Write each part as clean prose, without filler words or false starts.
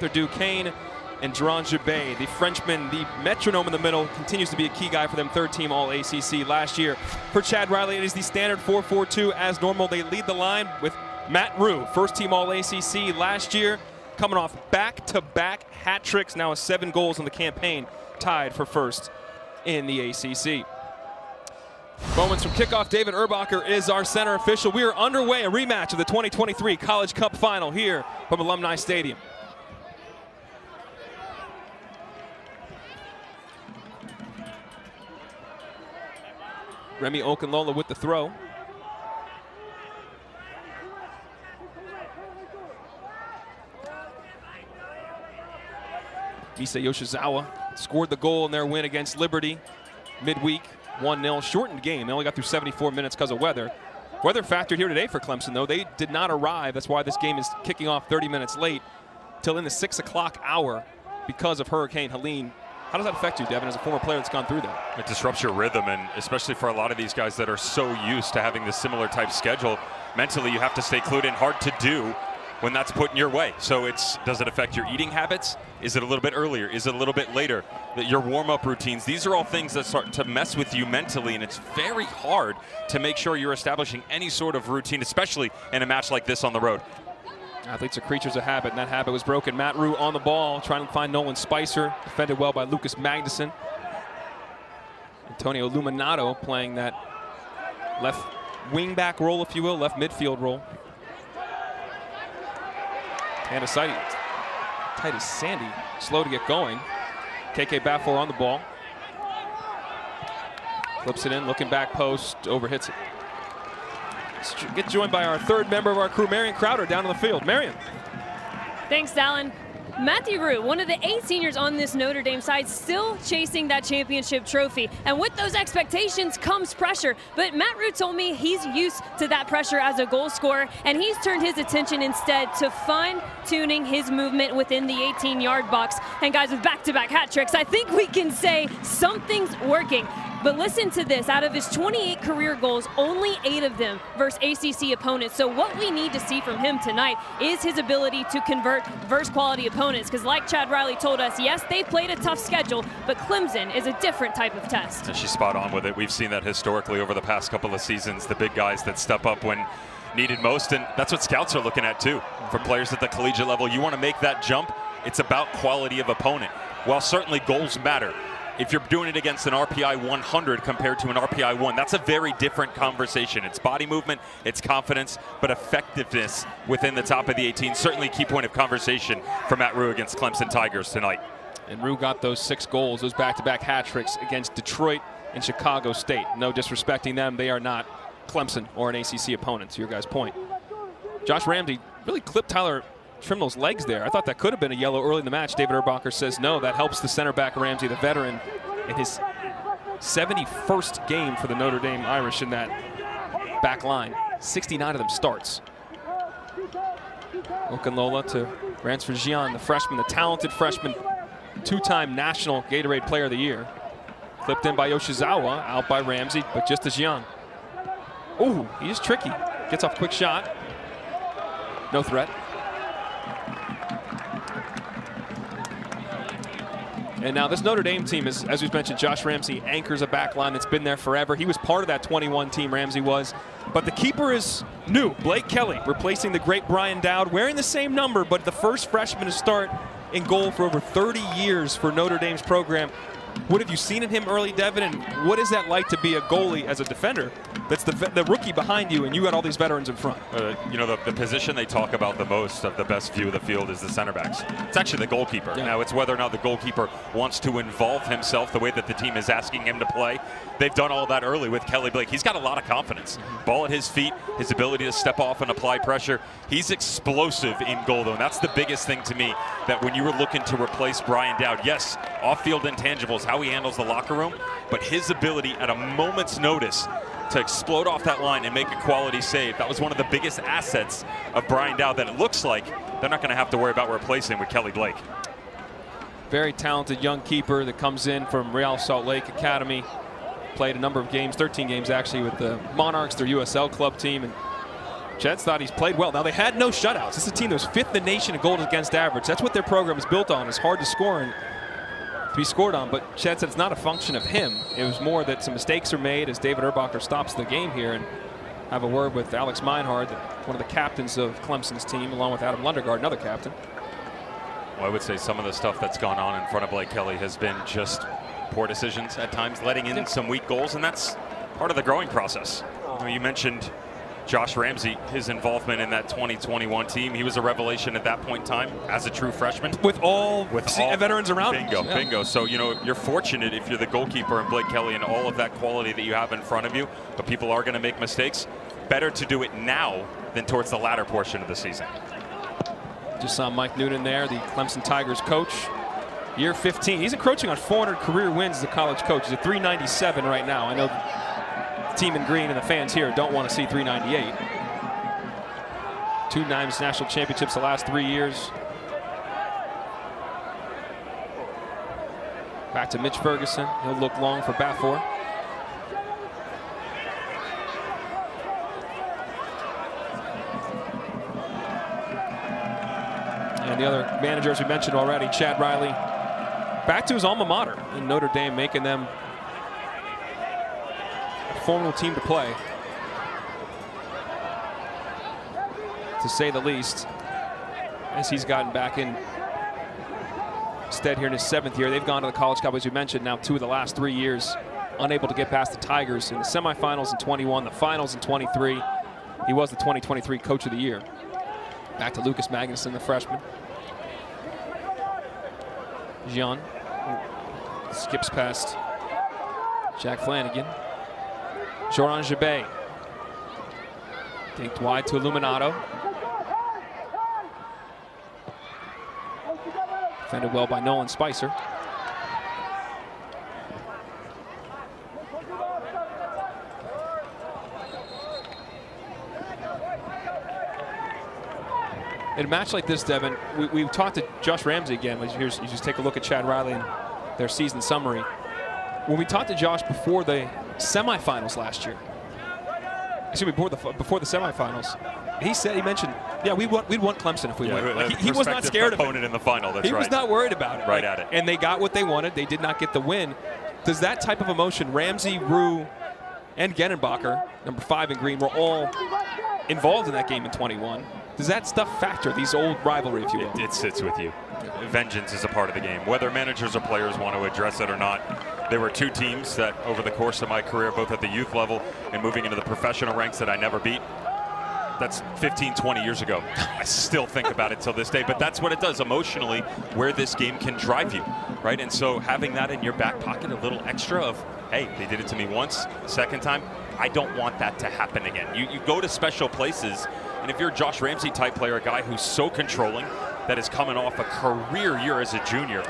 Arthur Duquesne and Jeron Jubé. The Frenchman, the metronome in the middle, continues to be a key guy for them. Third-team All-ACC last year. For Chad Riley, it is the standard 4-4-2 as normal. They lead the line with Matt Rue, first-team All-ACC last year, coming off back-to-back hat tricks, now has 7 goals in the campaign, tied for first in the ACC. Moments from kickoff. David Erbacher is our center official. We are underway, a rematch of the 2023 College Cup Final here from Alumni Stadium. Remy Okunlola with the throw. Misa Yoshizawa scored the goal in their win against Liberty midweek. 1-0, shortened game. They only got through 74 minutes because of weather. Weather factored here today for Clemson, though. They did not arrive. That's why this game is kicking off 30 minutes late till in the 6 o'clock hour because of Hurricane Helene. How does that affect you, Devin, as a former player that's gone through that? It disrupts your rhythm, and especially for a lot of these guys that are so used to having this similar type schedule, mentally you have to stay clued in. Hard to do when that's put in your way. So does it affect your eating habits? Is it a little bit earlier? Is it a little bit later? Your warm-up routines, these are all things that start to mess with you mentally, and it's very hard to make sure you're establishing any sort of routine, especially in a match like this on the road. Athletes are creatures of habit, and that habit was broken. Matt Rue on the ball, trying to find Nolan Spicer, defended well by Lucas Magnuson. Antonio Luminato playing that left wing-back role, if you will, left midfield role. And Titus Sandy, slow to get going. KK Bafor on the ball. Flips it in, looking back post, overhits it. Let's get joined by our third member of our crew, Marion Crowder, down on the field. Marion. Thanks, Dallin. Matthew Rue, one of the 8 seniors on this Notre Dame side, still chasing that championship trophy. And with those expectations comes pressure. But Matt Rue told me he's used to that pressure as a goal scorer, and he's turned his attention instead to fine-tuning his movement within the 18-yard box. And guys, with back-to-back hat tricks, I think we can say something's working. But listen to this, out of his 28 career goals, only 8 of them versus ACC opponents. So what we need to see from him tonight is his ability to convert versus quality opponents. Because like Chad Riley told us, yes, they've played a tough schedule, but Clemson is a different type of test. And she's spot on with it. We've seen that historically over the past couple of seasons, the big guys that step up when needed most, and that's what scouts are looking at too. For players at the collegiate level, you want to make that jump, it's about quality of opponent. While certainly goals matter, if you're doing it against an RPI 100 compared to an RPI 1, that's a very different conversation. It's body movement, it's confidence, but effectiveness within the top of the 18, certainly a key point of conversation for Matt Rue against Clemson Tigers tonight. And Rue got those 6 goals, those back-to-back hat tricks against Detroit and Chicago State. No disrespecting them, they are not Clemson or an ACC opponent, to your guys' point. Josh Ramsey really clipped Tyler Trimnell's legs there. I thought that could have been a yellow early in the match. David Erbacher says no. That helps the center back Ramsey, the veteran, in his 71st game for the Notre Dame Irish in that back line. 69 of them starts. Okunlola to Ransford Gian, the freshman, the talented freshman, 2-time National Gatorade Player of the Year. Clipped in by Yoshizawa, out by Ramsey, but just as Gian. Ooh, he is tricky. Gets off quick shot. No threat. And now this Notre Dame team is, as we've mentioned, Josh Ramsey anchors a back line that's been there forever. He was part of that 21 team, Ramsey was. But the keeper is new, Blake Kelly, replacing the great Brian Dowd, wearing the same number, but the first freshman to start in goal for over 30 years for Notre Dame's program. What have you seen in him early, Devin, and what is that like to be a goalie as a defender that's the rookie behind you and you got all these veterans in front? You know, the position they talk about the most of the best view of the field is the center backs. It's actually the goalkeeper. Yeah. Now, it's whether or not the goalkeeper wants to involve himself the way that the team is asking him to play. They've done all that early with Kelly Blake. He's got a lot of confidence. Ball at his feet, his ability to step off and apply pressure. He's explosive in goal, though, and that's the biggest thing to me, that when you were looking to replace Brian Dowd, yes, off-field intangibles, how he handles the locker room, but his ability at a moment's notice to explode off that line and make a quality save, that was one of the biggest assets of Brian Dowd that it looks like they're not going to have to worry about replacing with Kelly Blake. Very talented young keeper that comes in from Real Salt Lake Academy. Played a number of games, 13 games actually, with the Monarchs, their USL club team, and Jets thought he's played well. Now, they had no shutouts. This is a team that was 5th in the nation in goals against average. That's what their program is built on. It's hard to score and to be scored on, but Chad said it's not a function of him. It was more that some mistakes are made as David Erbacher stops the game here. And have a word with Alex Meinhard, one of the captains of Clemson's team, along with Adam Lundegaard, another captain. Well, I would say some of the stuff that's gone on in front of Blake Kelly has been just poor decisions at times, letting in some weak goals, and that's part of the growing process. You mentioned Josh Ramsey, his involvement in that 2021 team. He was a revelation at that point in time as a true freshman. With all veterans around. Bingo. So, you know, you're fortunate if you're the goalkeeper and Blake Kelly and all of that quality that you have in front of you, but people are going to make mistakes. Better to do it now than towards the latter portion of the season. Just saw Mike Nunan there, the Clemson Tigers coach. Year 15. He's encroaching on 400 career wins as a college coach. He's at 397 right now. I know the team in green and the fans here don't want to see 398. 2 times national championships the last 3 years. Back to Mitch Ferguson. He'll look long for Bafor. And the other managers we mentioned already, Chad Riley, back to his alma mater in Notre Dame, making them a formidable team to play, to say the least, as he's gotten back in stead here in his 7th year. They've gone to the College Cup, as you mentioned, now 2 of the last 3 years, unable to get past the Tigers in the semifinals in 21, the finals in 23. He was the 2023 Coach of the Year. Back to Lucas Magnuson, the freshman. Jean skips past Jack Flanagan. Joran Jabay dinked wide to Illuminato. Defended well by Nolan Spicer. In a match like this, Devin, we've talked to Josh Ramsey again. You just take a look at Chad Riley and their season summary. When we talked to Josh before the semifinals last year, excuse me, before the semifinals, he mentioned, yeah, we'd want Clemson if we win. He was not scared of it. Opponent in the final. That's right. He was not worried about it. Right at it. And they got what they wanted. They did not get the win. Does that type of emotion, Ramsey, Rue, and Genenbacher, number 5 in green, were all involved in that game in 21? Does that stuff factor, these old rivalry, if you will? It sits with you. Vengeance is a part of the game. Whether managers or players want to address it or not, there were 2 teams that over the course of my career, both at the youth level and moving into the professional ranks, that I never beat. That's 15, 20 years ago. I still think about it till this day, but that's what it does emotionally, where this game can drive you, right? And so having that in your back pocket, a little extra of, hey, they did it to me once, second time, I don't want that to happen again. You go to special places, and if you're a Josh Ramsey type player, a guy who's so controlling, that is coming off a career year as a junior,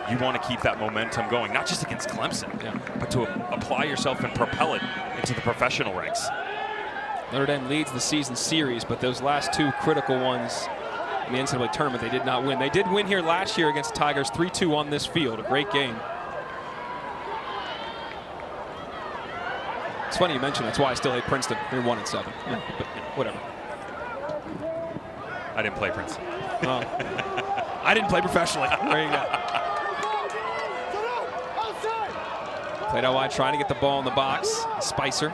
you want to keep that momentum going, not just against Clemson, but to apply yourself and propel it into the professional ranks. Notre Dame leads the season series, but those last 2 critical ones in the NCAA tournament, they did not win. They did win here last year against the Tigers, 3-2 on this field, a great game. It's funny you mentioned that's why I still hate Princeton. They're 1-7. Yeah, but whatever. I didn't play Princeton. I didn't play professionally. There you go. Played out wide, trying to get the ball in the box. Spicer.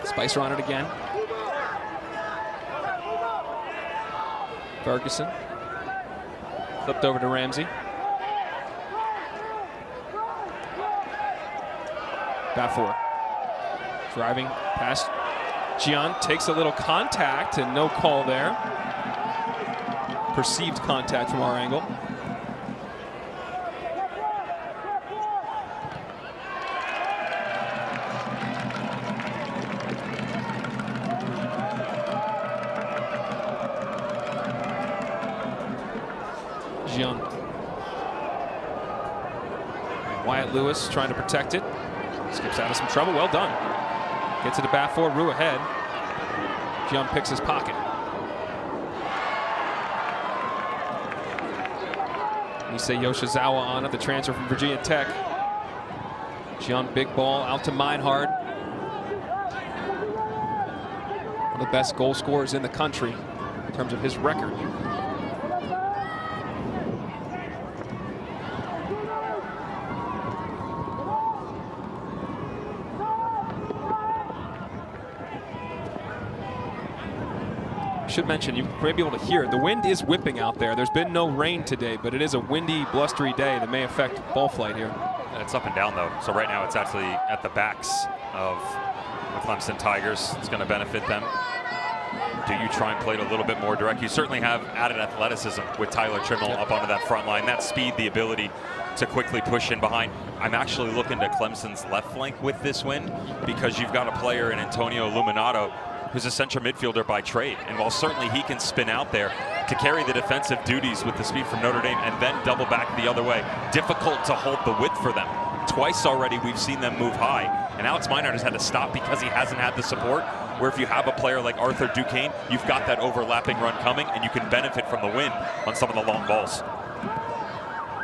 Spicer on it again. Ferguson. Flipped over to Ramsey. Bafor. Driving past Gian, takes a little contact and no call there. Perceived contact from our angle. Gian. Wyatt Lewis trying to protect it. Skips out of some trouble. Well done. Gets it to Bafor. Rue ahead. Gian picks his pocket. Nisei Yoshizawa on it, the transfer from Virginia Tech. Gian, big ball out to Meinhard. the best goal scorers in the country in terms of his record. Should mention, you may be able to hear it. The wind is whipping out there. There's been no rain today, but it is a windy, blustery day that may affect ball flight here. It's up and down though. So right now it's actually at the backs of the Clemson Tigers. It's going to benefit them. Do you try and play it a little bit more direct? You certainly have added athleticism with Tyler Trimble up onto that front line. That speed, the ability to quickly push in behind. I'm actually looking to Clemson's left flank with this win because you've got a player in Antonio Illuminato who's a central midfielder by trade. And while certainly he can spin out there to carry the defensive duties with the speed from Notre Dame and then double back the other way, difficult to hold the width for them. Twice already we've seen them move high. And Alex Meinhardt has had to stop because he hasn't had the support. Where if you have a player like Arthur Duquesne, you've got that overlapping run coming and you can benefit from the wind on some of the long balls.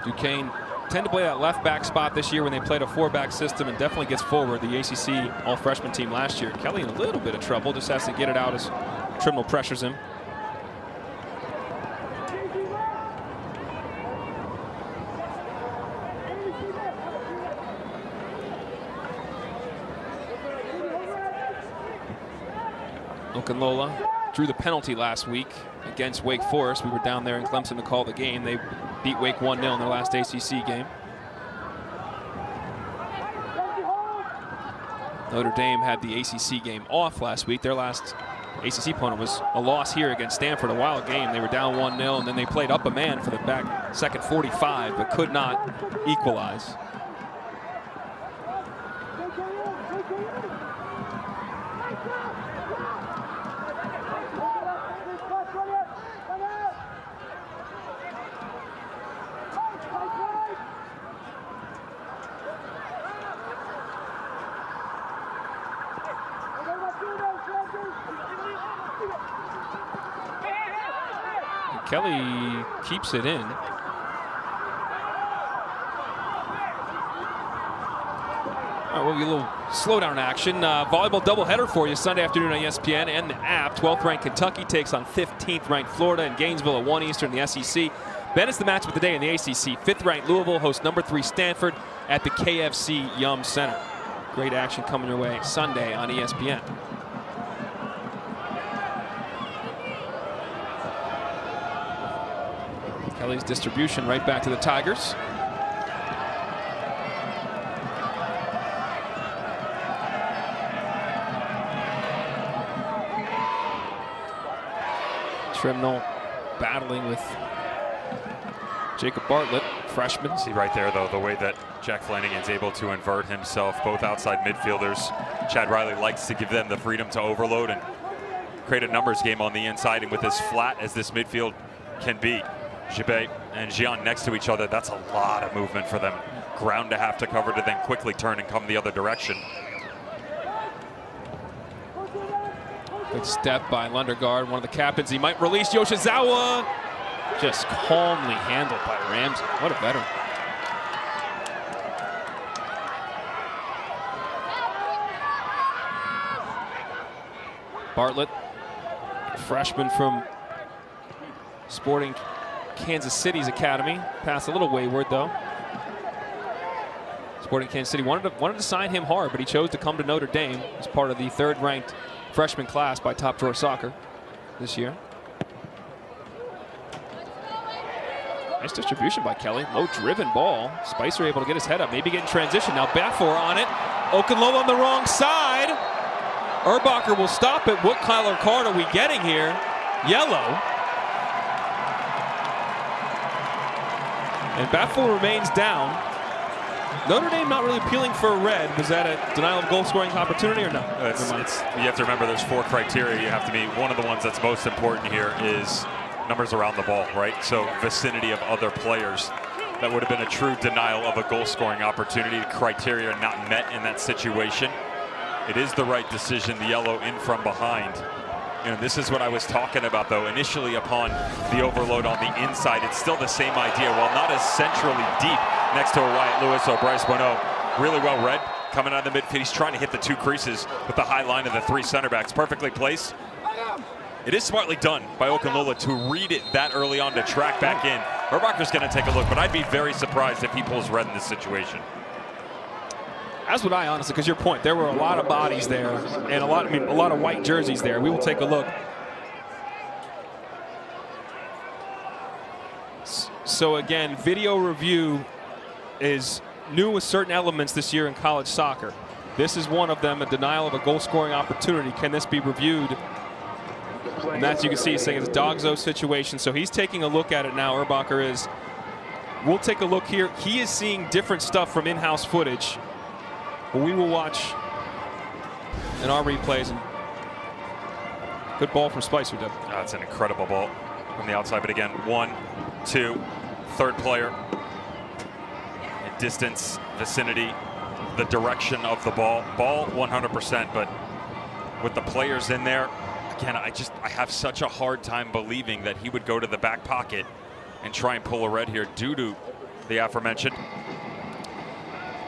Duquesne tend to play that left back spot this year when they played a 4-back system and definitely gets forward. The ACC all-freshman team last year. Kelly in a little bit of trouble, just has to get it out as Trimble pressures him. Okunlola drew the penalty last week against Wake Forest. We were down there in Clemson to call the game. They beat Wake 1-0 in their last ACC game. Notre Dame had the ACC game off last week. Their last ACC opponent was a loss here against Stanford, a wild game. They were down 1-0, and then they played up a man for the back second 45, but could not equalize. Kelly keeps it in. All right, we'll get a little slowdown action. Volleyball doubleheader for you Sunday afternoon on ESPN and the app. 12th ranked Kentucky takes on 15th ranked Florida in Gainesville at 1 Eastern, the SEC. Then it's the matchup of the day in the ACC. 5th ranked Louisville hosts number 3 Stanford at the KFC Yum Center. Great action coming your way Sunday on ESPN. Kelly's distribution right back to the Tigers. Trimble battling with Jacob Bartlett, freshman. See right there, though, the way that Jack Flanagan's able to invert himself, both outside midfielders. Chad Riley likes to give them the freedom to overload and create a numbers game on the inside. And with as flat as this midfield can be, Gibet and Gian next to each other, that's a lot of movement for them. Ground to have to cover to then quickly turn and come the other direction. Good step by Lundegaard, one of the captains. He might release Yoshizawa. Just calmly handled by Ramsey. What a veteran. Bartlett, freshman from Sporting Kansas City's academy. Pass a little wayward though. Sporting Kansas City wanted to sign him hard, but he chose to come to Notre Dame as part of the 3rd ranked freshman class by Top Drawer Soccer this year. Nice distribution by Kelly. Low driven ball. Spicer able to get his head up, maybe get in transition. Now Bafor on it. Okunlola on the wrong side. Erbacher will stop it. What Kyler card are we getting here? Yellow. And Bafor remains down. Notre Dame not really appealing for a red. Was that a denial of goal scoring opportunity or no? You have to remember there's 4 criteria you have to meet. One of the ones that's most important here is numbers around the ball, right? So vicinity of other players. That would have been a true denial of a goal scoring opportunity. Criteria not met in that situation. It is the right decision, the yellow in from behind. And this is what I was talking about, though. Initially, upon the overload on the inside, it's still the same idea. While not as centrally deep next to a Wyatt Lewis or Bryce Bonneau, really well read. coming out of the midfield. He's trying to hit the 2 creases with the high line of the 3 center backs. Perfectly placed. It is smartly done by Okunlola to read it that early on to track back in. Urbacher's going to take a look, but I'd be very surprised if he pulls red in this situation. As would I, honestly, because your point, there were a lot of bodies there and a lot of white jerseys there. We will take a look. So again, video review is new with certain elements this year in college soccer. This is one of them, a denial of a goal scoring opportunity. Can this be reviewed? And that's, you can see, he's saying it's a dogzo situation. So he's taking a look at it now, Urbacher is. We'll take a look here. He is seeing different stuff from in-house footage. But we will watch in our replays. And good ball from Spicer. That's an incredible ball from the outside. But again, 1, 2, third player. In distance, vicinity, the direction of the ball. Ball 100%, but with the players in there, again, I have such a hard time believing that he would go to the back pocket and try and pull a red here due to the aforementioned.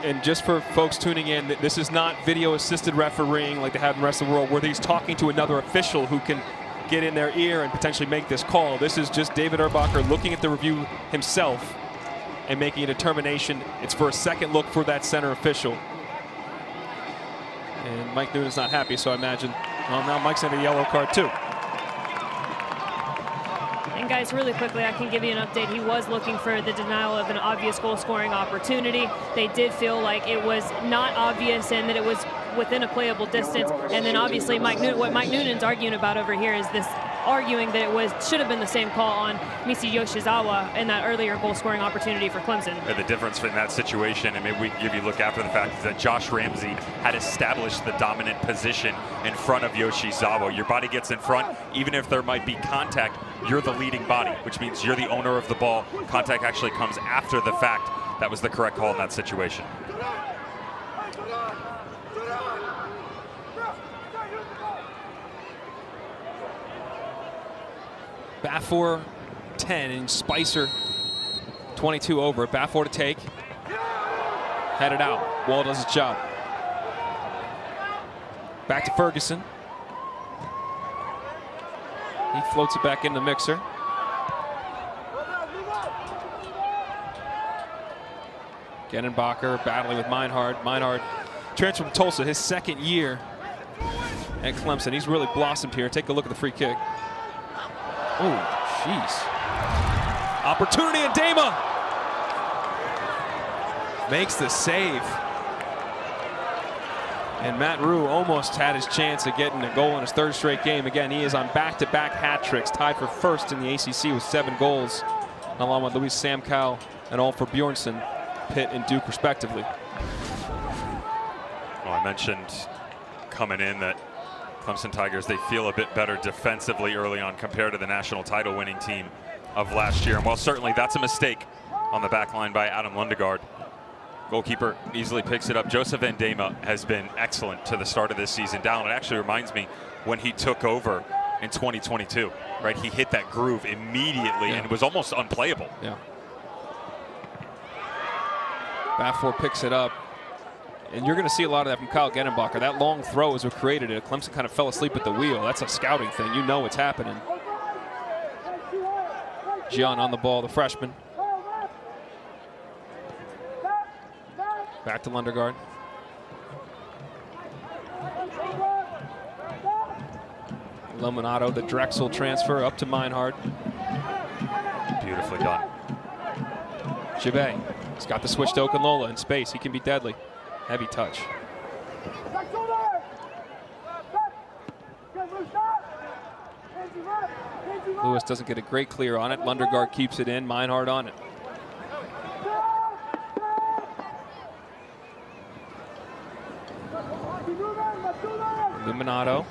And just for folks tuning in, this is not video assisted refereeing like they have in the rest of the world, where he's talking to another official who can get in their ear and potentially make this call. This is just David Urbacher looking at the review himself and making a determination. It's for a second look for that center official. And Mike Nunan's not happy, so I imagine, well, now Mike's in a yellow card too. And guys, really quickly, I can give you an update. He was looking for the denial of an obvious goal-scoring opportunity. They did feel like it was not obvious and that it was within a playable distance. And then obviously what Mike Nunan's arguing about over here is this arguing that it should have been the same call on Misi Yoshizawa in that earlier goal-scoring opportunity for Clemson. And the difference in that situation, and maybe we can give you a look after the fact, is that Josh Ramsey had established the dominant position in front of Yoshizawa. Your body gets in front, even if there might be contact, you're the leading body, which means you're the owner of the ball. Contact actually comes after the fact. That was the correct call in that situation. Bafor 10 and Spicer 22 over. Bafor to take. Headed out. Wall does its job. Back to Ferguson. He floats it back in the mixer. Genenbacher battling with Meinhard. Meinhard transferred from Tulsa, his second year at Clemson. He's really blossomed here. Take a look at the free kick. Oh, jeez. Opportunity, and Dama makes the save. And Matt Rue almost had his chance of getting a goal in his 3rd straight game. Again, he is on back-to-back hat tricks, tied for 1st in the ACC with 7 goals, along with Luis Samkow and all for Bjornsson, Pitt, and Duke, respectively. Well, I mentioned coming in that Clemson Tigers, they feel a bit better defensively early on compared to the national title winning team of last year. And while certainly that's a mistake on the back line by Adam Lundegaard, goalkeeper easily picks it up. Joseph Van Dama has been excellent to the start of this season. Down, it actually reminds me when he took over in 2022, right? He hit that groove immediately and it was almost unplayable. Yeah. Bafor picks it up. And you're going to see a lot of that from Kyle Genenbacher. That long throw is what created it. Clemson kind of fell asleep at the wheel. That's a scouting thing. You know what's happening. Gian on the ball, the freshman. Back to Lundegaard. Illuminato, the Drexel transfer up to Meinhard. Beautifully done. Jabay. He's got the switch to Okunlola in space. He can be deadly. Heavy touch. Lewis doesn't get a great clear on it. Lundegaard keeps it in. Meinhard on it. Illuminato.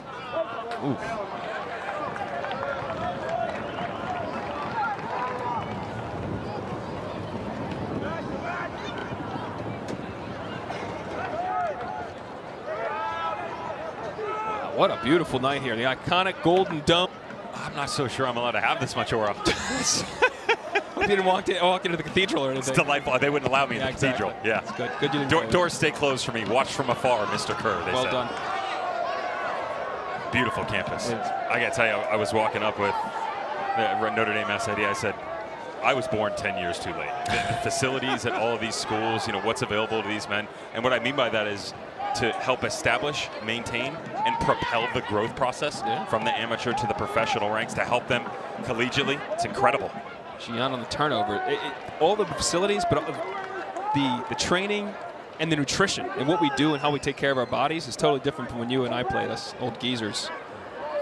Ooh. What a beautiful night here. The iconic golden dome. I'm not so sure I'm allowed to have this much aura. you didn't walk into the cathedral or anything. It's delightful. They wouldn't allow me in the cathedral. Exactly. Yeah. It's good. Good you didn't Doors stay closed for me. Watch from afar, Mr. Kerr, they well said. done. Beautiful campus. I got to tell you, I was walking up with Notre Dame SID. I said, I was born 10 years too late. The facilities at all of these schools, what's available to these men. And what I mean by that is to help establish, maintain, and propel the growth process from the amateur to the professional ranks to help them collegiately. It's incredible. Gian on the turnover. All the facilities, but the training and the nutrition and what we do and how we take care of our bodies is totally different from when you and I played, us old geezers.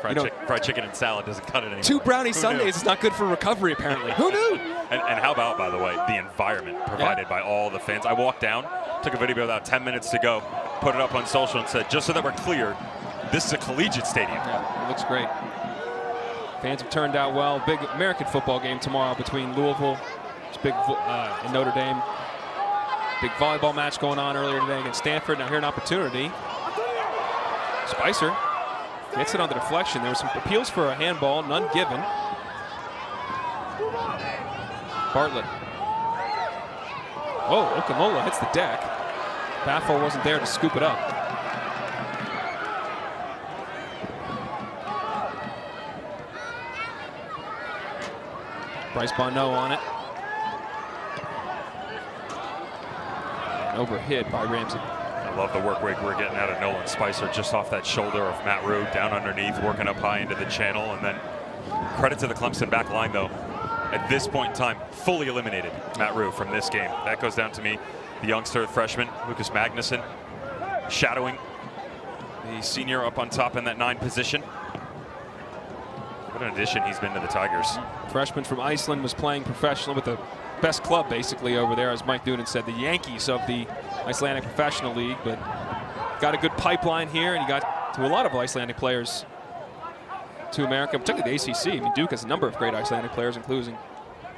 Fried chicken and salad doesn't cut it anymore. 2 brownie Sundays is not good for recovery, apparently. Who knew? And how about, by the way, the environment provided by all the fans. I walked down, took a video about 10 minutes to go, put it up on social and said, just so that we're clear, this is a collegiate stadium. Yeah, it looks great. Fans have turned out well. Big American football game tomorrow between Louisville and Notre Dame. Big volleyball match going on earlier today against Stanford. Now here an opportunity. Spicer gets it on the deflection. There were some appeals for a handball, none given. Bartlett. Oh, Okamola hits the deck. Baffle wasn't there to scoop it up. Bryce Bonneau on it. And overhit by Ramsey. I love the work rate we're getting out of Nolan Spicer just off that shoulder of Matt Rue, down underneath, working up high into the channel. And then credit to the Clemson back line, though. At this point in time, fully eliminated Matt Rue from this game. That goes down to me. The youngster, the freshman, Lucas Magnuson, shadowing the senior up on top in that 9 position. What an addition he's been to the Tigers. Freshman from Iceland, was playing professional with the best club basically over there, as Mike Nunan said, the Yankees of the Icelandic Professional League, but got a good pipeline here, and he got to a lot of Icelandic players to America, particularly the ACC. I mean, Duke has a number of great Icelandic players, including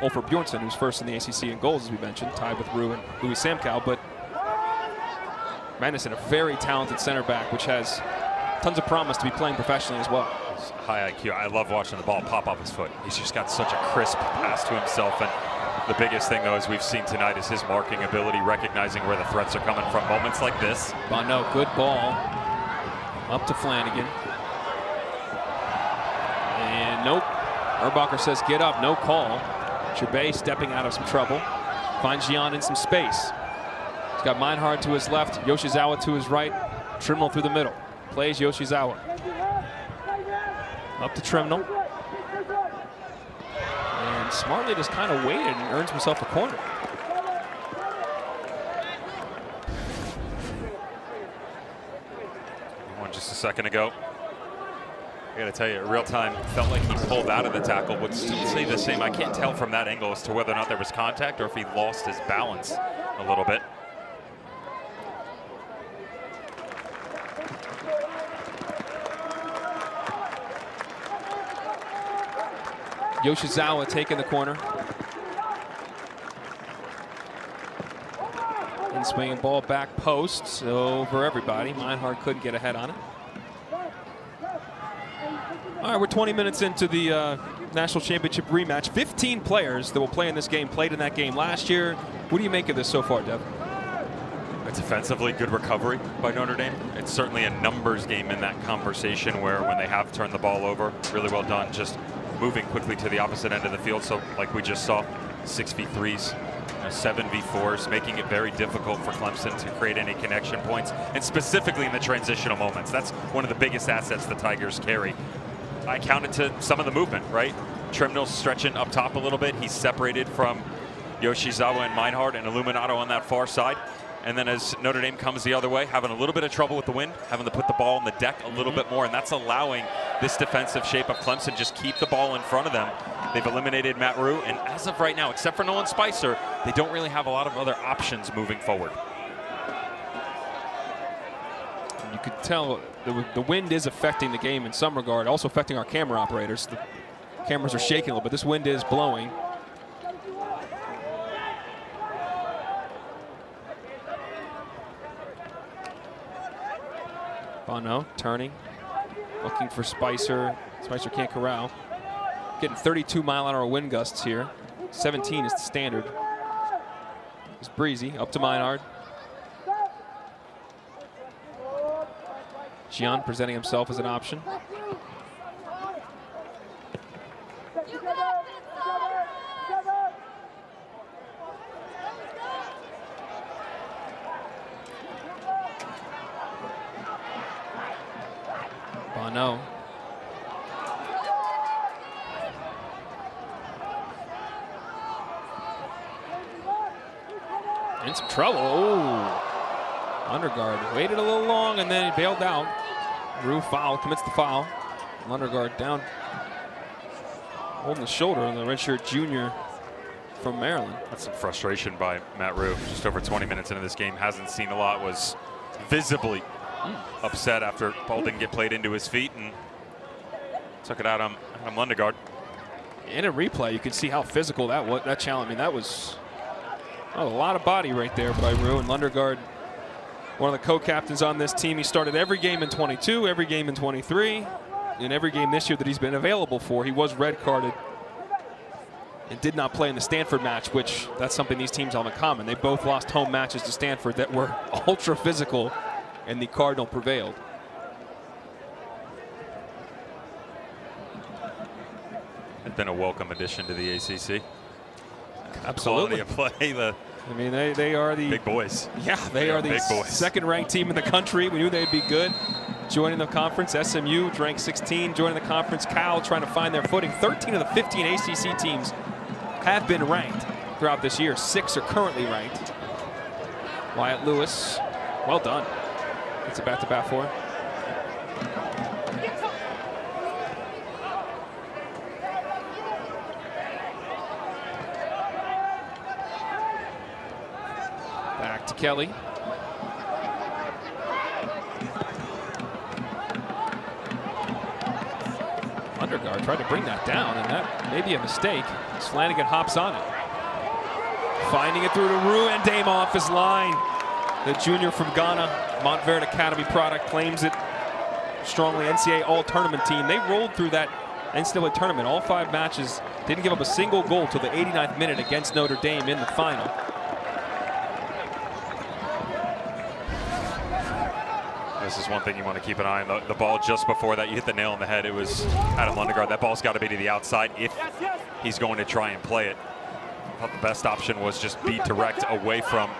Olfur Bjornsson, who's first in the ACC in goals, as we mentioned, tied with Rue and Louis Samkow. But Magnuson, a very talented center back, which has tons of promise to be playing professionally as well. High IQ. I love watching the ball pop off his foot. He's just got such a crisp pass to himself. And the biggest thing, though, as we've seen tonight, is his marking ability, recognizing where the threats are coming from. Moments like this. Bonneau, good ball. Up to Flanagan. And nope. Erbacher says get up, no call. Gervais stepping out of some trouble. Finds Gian in some space. He's got Meinhard to his left, Yoshizawa to his right. Trimnell through the middle. Plays Yoshizawa. Up to Trimnell. And smartly just kind of waited and earns himself a corner. One just a second ago. I gotta tell you, real time, felt like he pulled out of the tackle. Would still say the same. I can't tell from that angle as to whether or not there was contact or if he lost his balance a little bit. Yoshizawa taking the corner. And swinging ball back posts over everybody. Meinhard couldn't get ahead on it. All right, we're 20 minutes into the National Championship rematch. 15 players that will play in this game played in that game last year. What do you make of this so far, Dev? It's offensively good recovery by Notre Dame. It's certainly a numbers game in that conversation where when they have turned the ball over, really well done, just moving quickly to the opposite end of the field. So like we just saw, 6v3s, 7v4s, making it very difficult for Clemson to create any connection points, and specifically in the transitional moments. That's one of the biggest assets the Tigers carry. I counted to some of the movement, right? Trimnell stretching up top a little bit. He's separated from Yoshizawa and Meinhard and Illuminato on that far side. And then as Notre Dame comes the other way, having a little bit of trouble with the wind, having to put the ball on the deck a little bit more, and that's allowing this defensive shape of Clemson just keep the ball in front of them. They've eliminated Matt Rue, and as of right now, except for Nolan Spicer, they don't really have a lot of other options moving forward. You could tell the wind is affecting the game in some regard, also affecting our camera operators. The cameras are shaking a little bit. This wind is blowing. Bonneau turning, looking for Spicer. Spicer can't corral. Getting 32-mile-an-hour wind gusts here. 17 is the standard. It's Breezy up to Meinhard. Gian presenting himself as an option. Bono. In some trouble. Oh. Lundergaard waited a little long and then he bailed out. Rue commits the foul. Lundergaard down, holding the shoulder on the redshirt junior from Maryland. That's some frustration by Matt Rue. Just over 20 minutes into this game, hasn't seen a lot, was visibly upset after ball didn't get played into his feet and took it out on Lundergaard. In a replay, you can see how physical that challenge. I mean, that was a lot of body right there by Rue. And Lundergaard, one of the co-captains on this team. He started every game in 22, every game in 23, and every game this year that he's been available for. He was red carded and did not play in the Stanford match, which that's something these teams have in common. They both lost home matches to Stanford that were ultra physical, and the Cardinal prevailed. It's been a welcome addition to the ACC. Absolutely. Quality of play. I mean, they are the big boys. Yeah, they are the second-ranked team in the country. We knew they'd be good. Joining the conference, SMU ranked 16. Joining the conference, Cal trying to find their footing. 13 of the 15 ACC teams have been ranked throughout this year. 6 are currently ranked. Wyatt Lewis, well done. It's a back-to-back for him. Back to Kelly. Lundergaard tried to bring that down, and that may be a mistake. Flanagan hops on it. Finding it through to Rue, and Dame off his line. The junior from Ghana, Montverde Academy product, claims it strongly. NCAA all-tournament team. They rolled through that NCAA tournament. All 5 matches, didn't give up a single goal till the 89th minute against Notre Dame in the final. This is one thing you want to keep an eye on. The ball just before that, you hit the nail on the head. It was Adam Lundergaard. That ball's got to be to the outside if he's going to try and play it. I thought the best option was just be direct away from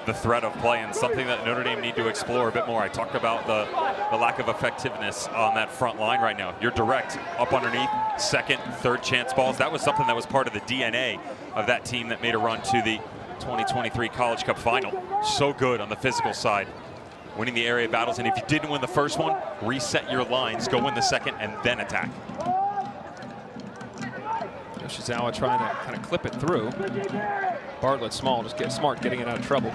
the threat of play, and something that Notre Dame need to explore a bit more. I talked about the lack of effectiveness on that front line right now. You're direct up underneath, second, third chance balls. That was something that was part of the DNA of that team that made a run to the 2023 College Cup final. So good on the physical side, winning the area battles, and if you didn't win the first one, reset your lines, go win the second, and then attack. Yoshizawa trying to kind of clip it through. Bartlett small, just get smart, getting it out of trouble.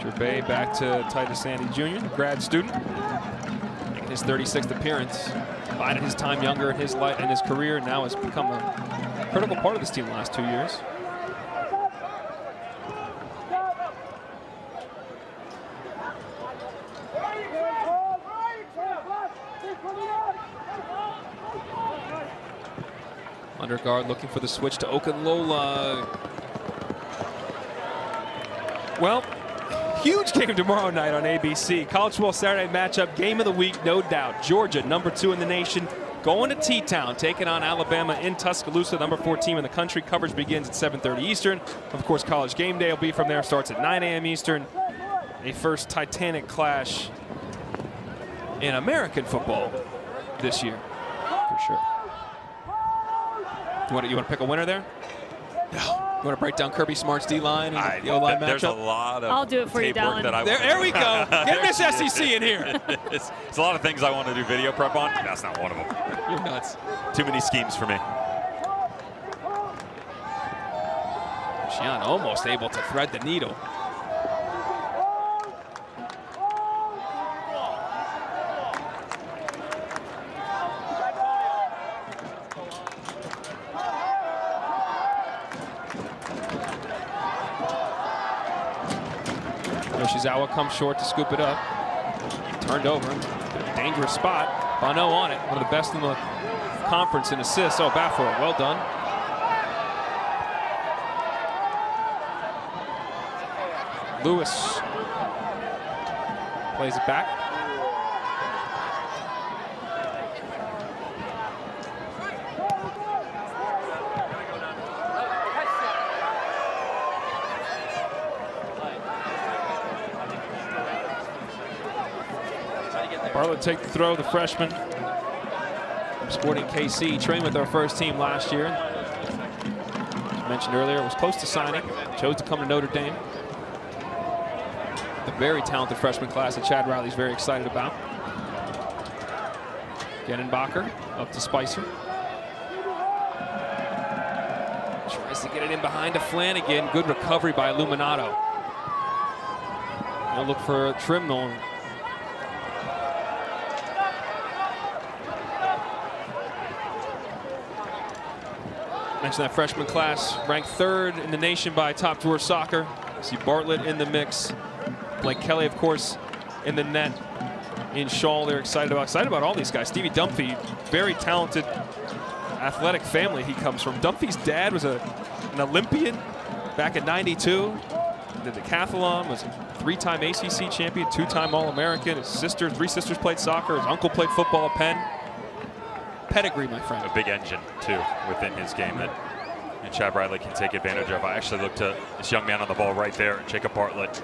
Gervais back to Titus Sandy Jr., grad student, making his 36th appearance. Bided his time younger in his life and his career, and now has become a critical part of this team the last 2 years. Lundergaard looking for the switch to Okunlola. Well, huge game tomorrow night on ABC. College football Saturday matchup, game of the week, no doubt. Georgia, number 2 in the nation, going to T-Town, taking on Alabama in Tuscaloosa, number 4 team in the country. Coverage begins at 7:30 Eastern. Of course, College game day will be from there, starts at 9 a.m. Eastern. A first Titanic clash in American football this year, for sure. You want to pick a winner there? No. You want to break down Kirby Smart's D-line and the O-line matchup? There's a lot of I'll do it for you, Dallin. There we go. Get Miss SEC in here. It's a lot of things I want to do video prep on. That's not one of them. You're nuts. Too many schemes for me. Gian almost able to thread the needle. Yoshizawa comes short to scoop it up. Turned over. Dangerous spot. Bono on it. One of the best in the conference in assists. Oh, Bafford, well done. Lewis plays it back. Bartlett take the throw, the freshman from Sporting KC, trained with our first team last year. As mentioned earlier, was close to signing, chose to come to Notre Dame. The very talented freshman class that Chad Riley's very excited about. Genenbacher up to Spicer. Tries to get it in behind to Flanagan. Good recovery by Illuminato. He'll look for Trimnell. Mentioned that freshman class ranked 3rd in the nation by Top Drawer Soccer. See Bartlett in the mix. Blake Kelly, of course, in the net. In Shaw, they're excited about all these guys. Stevie Dumpy, very talented, athletic family he comes from. Dumpy's dad was an Olympian back in '92. Did the decathlon, was a 3-time ACC champion, 2-time All-American. His sister, 3 sisters played soccer. His uncle played football at Penn. Pedigree, my friend. A big engine, too, within his game that Chad Riley can take advantage of. I actually looked to this young man on the ball right there, Jacob Bartlett.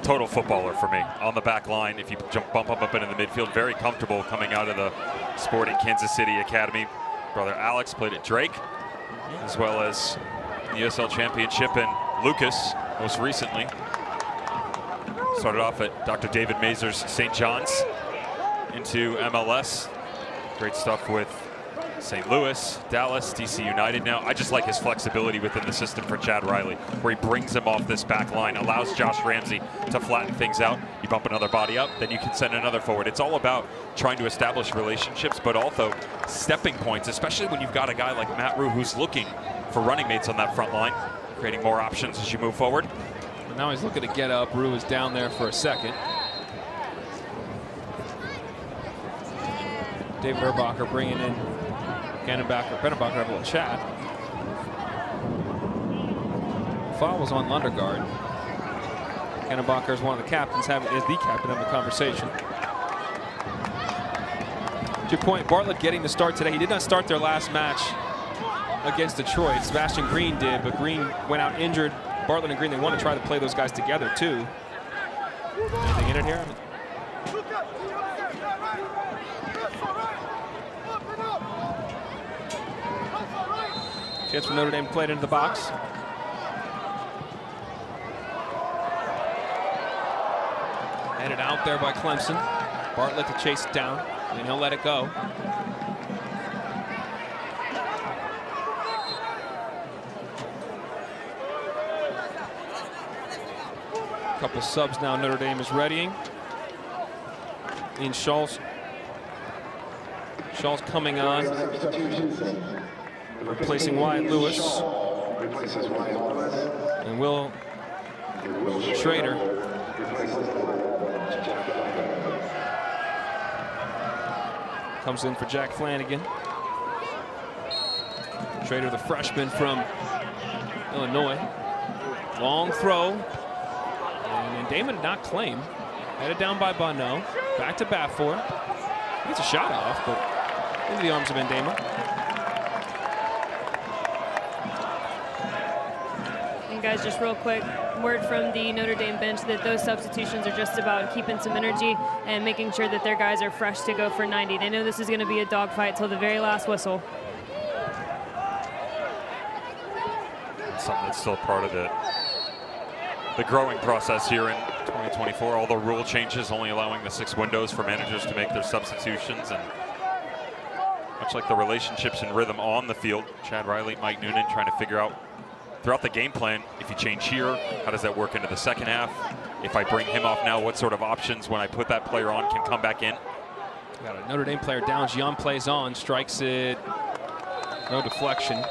Total footballer for me. On the back line, if you bump up into the midfield, very comfortable coming out of the Sporting Kansas City Academy. Brother Alex played at Drake, as well as the USL Championship, and Lucas, most recently. Started off at Dr. David Mazur's St. John's, into MLS. Great stuff with St. Louis, Dallas, DC United now. I just like his flexibility within the system for Chad Riley, where he brings him off this back line, allows Josh Ramsey to flatten things out. You bump another body up, then you can send another forward. It's all about trying to establish relationships, but also stepping points, especially when you've got a guy like Matt Rue who's looking for running mates on that front line, creating more options as you move forward. And now he's looking to get up. Rue is down there for a second. David Erbacher bringing in Genenbacher. Genenbacher have a little chat. Foul was on Lundergaard. Genenbacher is one of the captains, is the captain of the conversation. To your point, Bartlett getting the start today. He did not start their last match against Detroit. Sebastian Green did, but Green went out injured. Bartlett and Green, they want to try to play those guys together too. Anything in it here? Chance for Notre Dame to play it into the box. Headed out there by Clemson. Bartlett to chase it down, and he'll let it go. Couple subs now. Notre Dame is readying. In Shaw's coming on. Replacing Wyatt Lewis. And Will Schrader. Comes in for Jack Flanagan. Schrader, the freshman from Illinois. Long throw. And Damon did not claim. Headed down by Bonneau. Back to Bafford. Gets a shot off, but into the arms of Ndema. And guys, just real quick, word from the Notre Dame bench that those substitutions are just about keeping some energy and making sure that their guys are fresh to go for 90. They know this is going to be a dogfight till the very last whistle. It's something that's still part of the growing process here in 2024. All the rule changes only allowing the 6 windows for managers to make their substitutions, and much like the relationships and rhythm on the field, Chad Riley, Mike Nunan trying to figure out throughout the game plan, if you change here, how does that work into the second half? If I bring him off now, what sort of options when I put that player on can come back in? Got a Notre Dame player down. Gian plays on, strikes it. No deflection.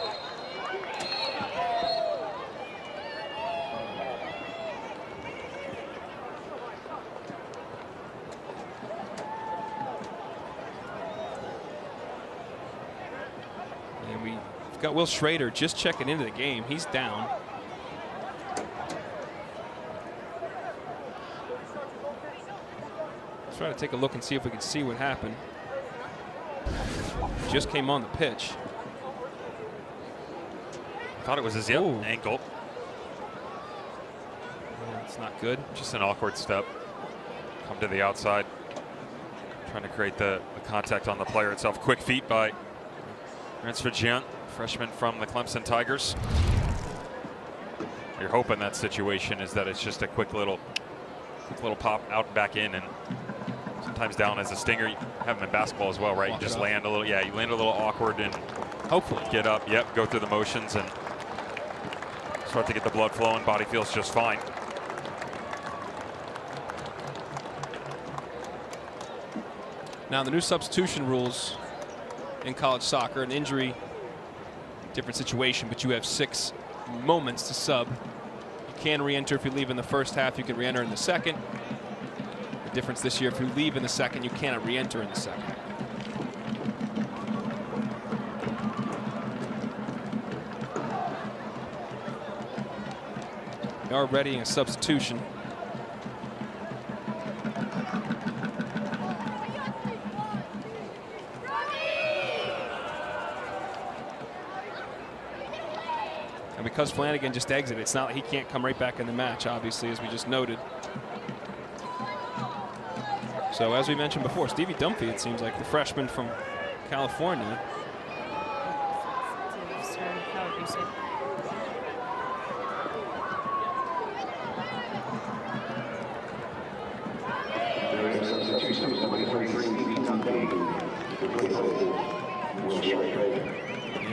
got Will Schrader just checking into the game. He's down. Let's try to take a look and see if we can see what happened. Just came on the pitch. Thought it was his ankle. Yeah, it's not good. Just an awkward step. Come to the outside. Trying to create the contact on the player itself. Quick feet by Attrition, freshman from the Clemson Tigers. You're hoping that situation is that it's just a quick little pop out and back in, and sometimes down as a stinger. You have them in basketball as well, right? You just land a little, you land a little awkward and hopefully get up. Yep, go through the motions and start to get the blood flowing. Body feels just fine. Now the new substitution rules in college soccer, an injury, different situation, but you have 6 moments to sub. You can re-enter if you leave in the first half. You can re-enter in the second. The difference this year, if you leave in the second, you cannot re-enter in the second. They are readying a substitution. And because Flanagan just exited, it's not, he can't come right back in the match, obviously, as we just noted. So as we mentioned before, Stevie Dumpy, it seems like, the freshman from California.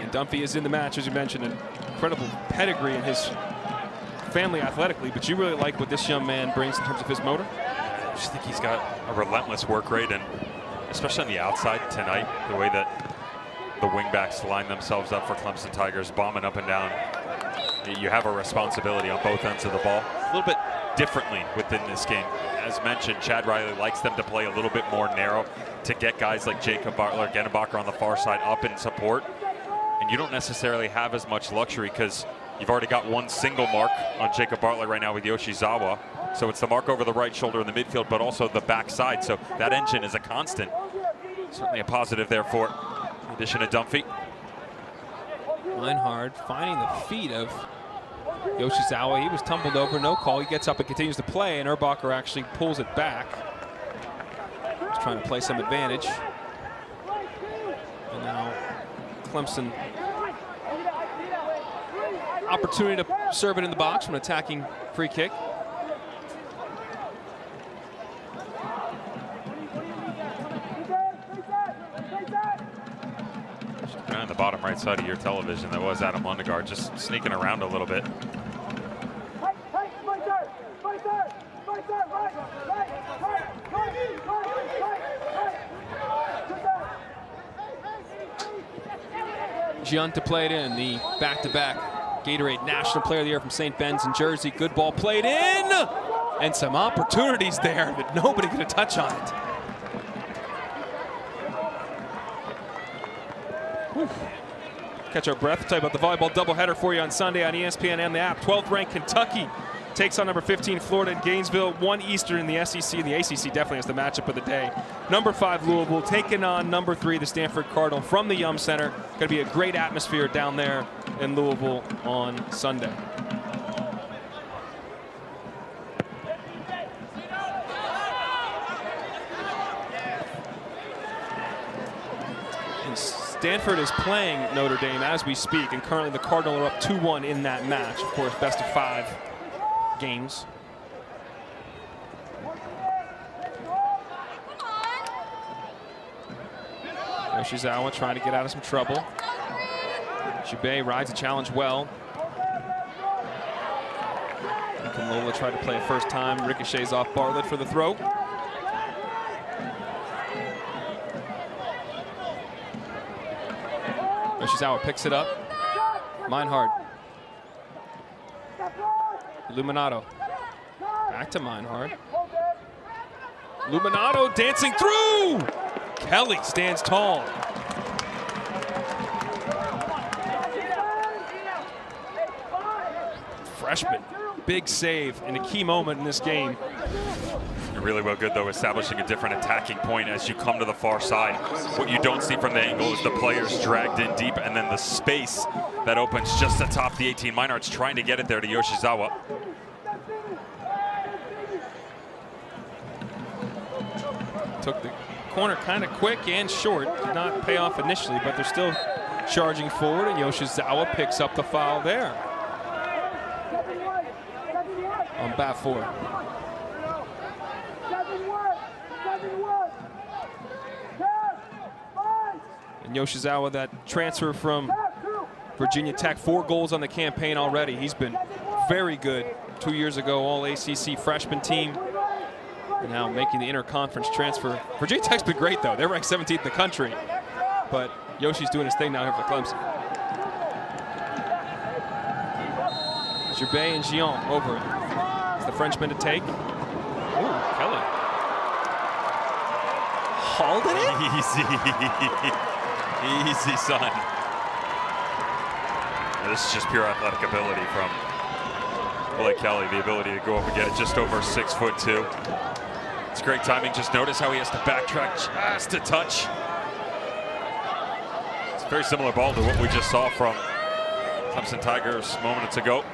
And Dumpy is in the match, as you mentioned, an incredible pedigree in his family athletically, but you really like what this young man brings in terms of his motor? I just think he's got a relentless work rate, and especially on the outside tonight, the way that the wingbacks line themselves up for Clemson Tigers, bombing up and down. You have a responsibility on both ends of the ball. A little bit differently within this game. As mentioned, Chad Riley likes them to play a little bit more narrow to get guys like Jacob Bartler, Gennebacher on the far side up in support. And you don't necessarily have as much luxury because you've already got one single mark on Jacob Bartler right now with Yoshizawa. So it's the mark over the right shoulder in the midfield, but also the backside. So that engine is a constant. Certainly a positive there for the addition of Dumpy. Linehard finding the feet of Yoshizawa. He was tumbled over, no call. He gets up and continues to play, and Erbacher actually pulls it back. He's trying to play some advantage. And now Clemson, opportunity to serve it in the box from an attacking free kick. On the bottom right side of your television, that was Adam Lundegaard just sneaking around a little bit. Giunta played in, the back-to-back Gatorade National Player of the Year from St. Ben's in Jersey. Good ball played in, and some opportunities there, but nobody could touch on it. Whew. Catch our breath. Tell you about the volleyball doubleheader for you on Sunday on ESPN and the app. 12th ranked Kentucky takes on number 15 Florida in Gainesville. 1 Eastern in the SEC. The ACC definitely has the matchup of the day. Number 5 Louisville taking on number 3 the Stanford Cardinal from the Yum Center. Going to be a great atmosphere down there in Louisville on Sunday. Stanford is playing Notre Dame as we speak, and currently the Cardinal are up 2-1 in that match. Of course, best of 5 games. Yoshizawa trying to get out of some trouble. Jubei rides the challenge well. Lola tried to play it first time. Ricochets off Bartlett for the throw. Yoshizawa picks it up. Meinhard. Luminato. Back to Meinhard. Luminato dancing through! Kelly stands tall. freshman. Big save in a key moment in this game. You're really well good, though, establishing a different attacking point as you come to the far side. What you don't see from the angle is the players dragged in deep, and then the space that opens just atop the 18. Meinhardt's trying to get it there to Yoshizawa. Took the corner kind of quick and short. Did not pay off initially, but they're still charging forward, and Yoshizawa picks up the foul there on Bafour. And Yoshizawa, that transfer from Virginia Tech, 4 goals on the campaign already. He's been very good. 2 years ago, all ACC freshman team. And now making the interconference transfer. Virginia Tech's been great, though. They're ranked 17th in the country. But Yoshi's doing his thing now here for Clemson. Gerbet and Gion over it. It's the Frenchman to take. Ooh, Kelly. Hauled it in? Easy. Easy, son. This is just pure athletic ability from Blake Kelly. The ability to go up and get just over 6'2". It's great timing. Just notice how he has to backtrack just a touch. It's a very similar ball to what we just saw from Clemson Tigers moments ago.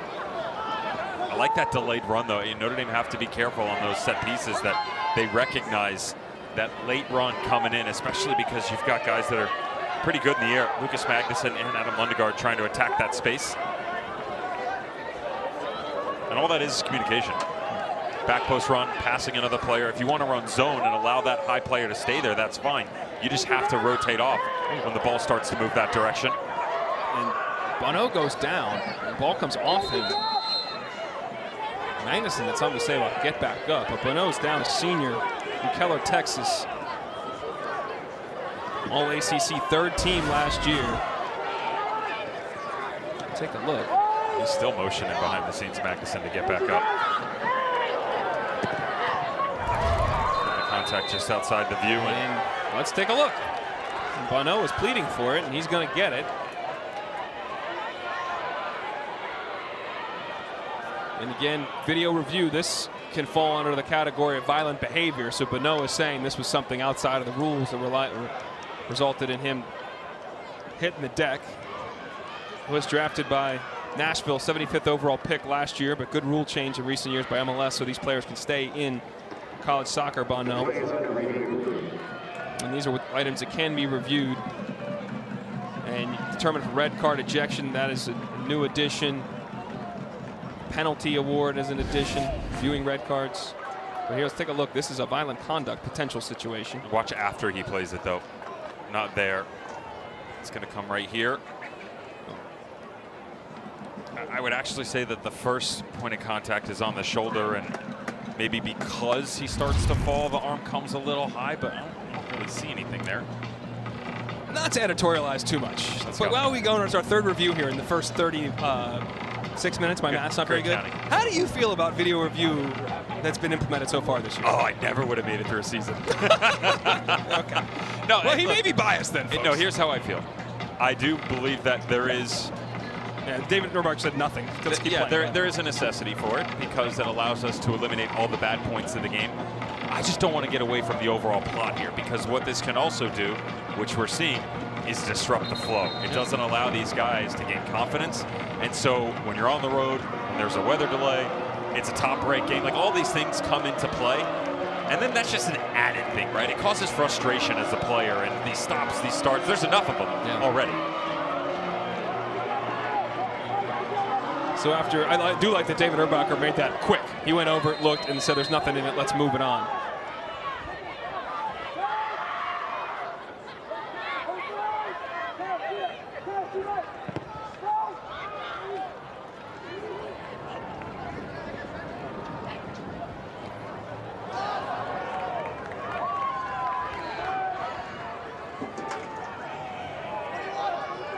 I like that delayed run, though. Notre Dame have to be careful on those set pieces that they recognize that late run coming in, especially because you've got guys that are pretty good in the air. Lucas Magnuson and Adam Lundegaard trying to attack that space. And all that is communication. Back post run, passing another player. If you want to run zone and allow that high player to stay there, that's fine. You just have to rotate off when the ball starts to move that direction. And Bono goes down. The ball comes off him. Magnuson had something to say about get back up, but Bono's down, a senior in Keller, Texas. All ACC 3rd team last year. Take a look. He's still motioning behind the scenes, Magnuson, to get back up. Contact just outside the view. And let's take a look. And Bono is pleading for it, and he's going to get it. And again, video review, this can fall under the category of violent behavior. So Bono is saying this was something outside of the rules that resulted in him hitting the deck. He was drafted by Nashville, 75th overall pick last year, but good rule change in recent years by MLS so these players can stay in college soccer. Bono. And these are items that can be reviewed and determined for red card ejection. That is a new addition. Penalty award as an addition, viewing red cards. But here, let's take a look. This is a violent conduct potential situation. Watch after he plays it, though. Not there. It's going to come right here. I would actually say that the first point of contact is on the shoulder, and maybe because he starts to fall, the arm comes a little high, but I don't really see anything there. Not to editorialize too much. But while we go into our 3rd review here in the first 36 minutes, my math's not very good. Counting. How do you feel about video review that's been implemented so far this year? Oh, I never would have made it through a season. Okay. No, well, he may be biased then. No, here's how I feel. I do believe that there is. Yeah, David Norberg said nothing. There is a necessity for it because it allows us to eliminate all the bad points of the game. I just don't want to get away from the overall plot here, because what this can also do, which we're seeing, is disrupt the flow. It doesn't allow these guys to gain confidence. And so when you're on the road, when there's a weather delay, it's a top-rate game, like all these things come into play. And then that's just an added thing, right? It causes frustration as a player, and these stops, these starts, there's enough of them already. So after, I do like that David Urbacher made that quick. He went over it, looked, and said there's nothing in it, let's move it on.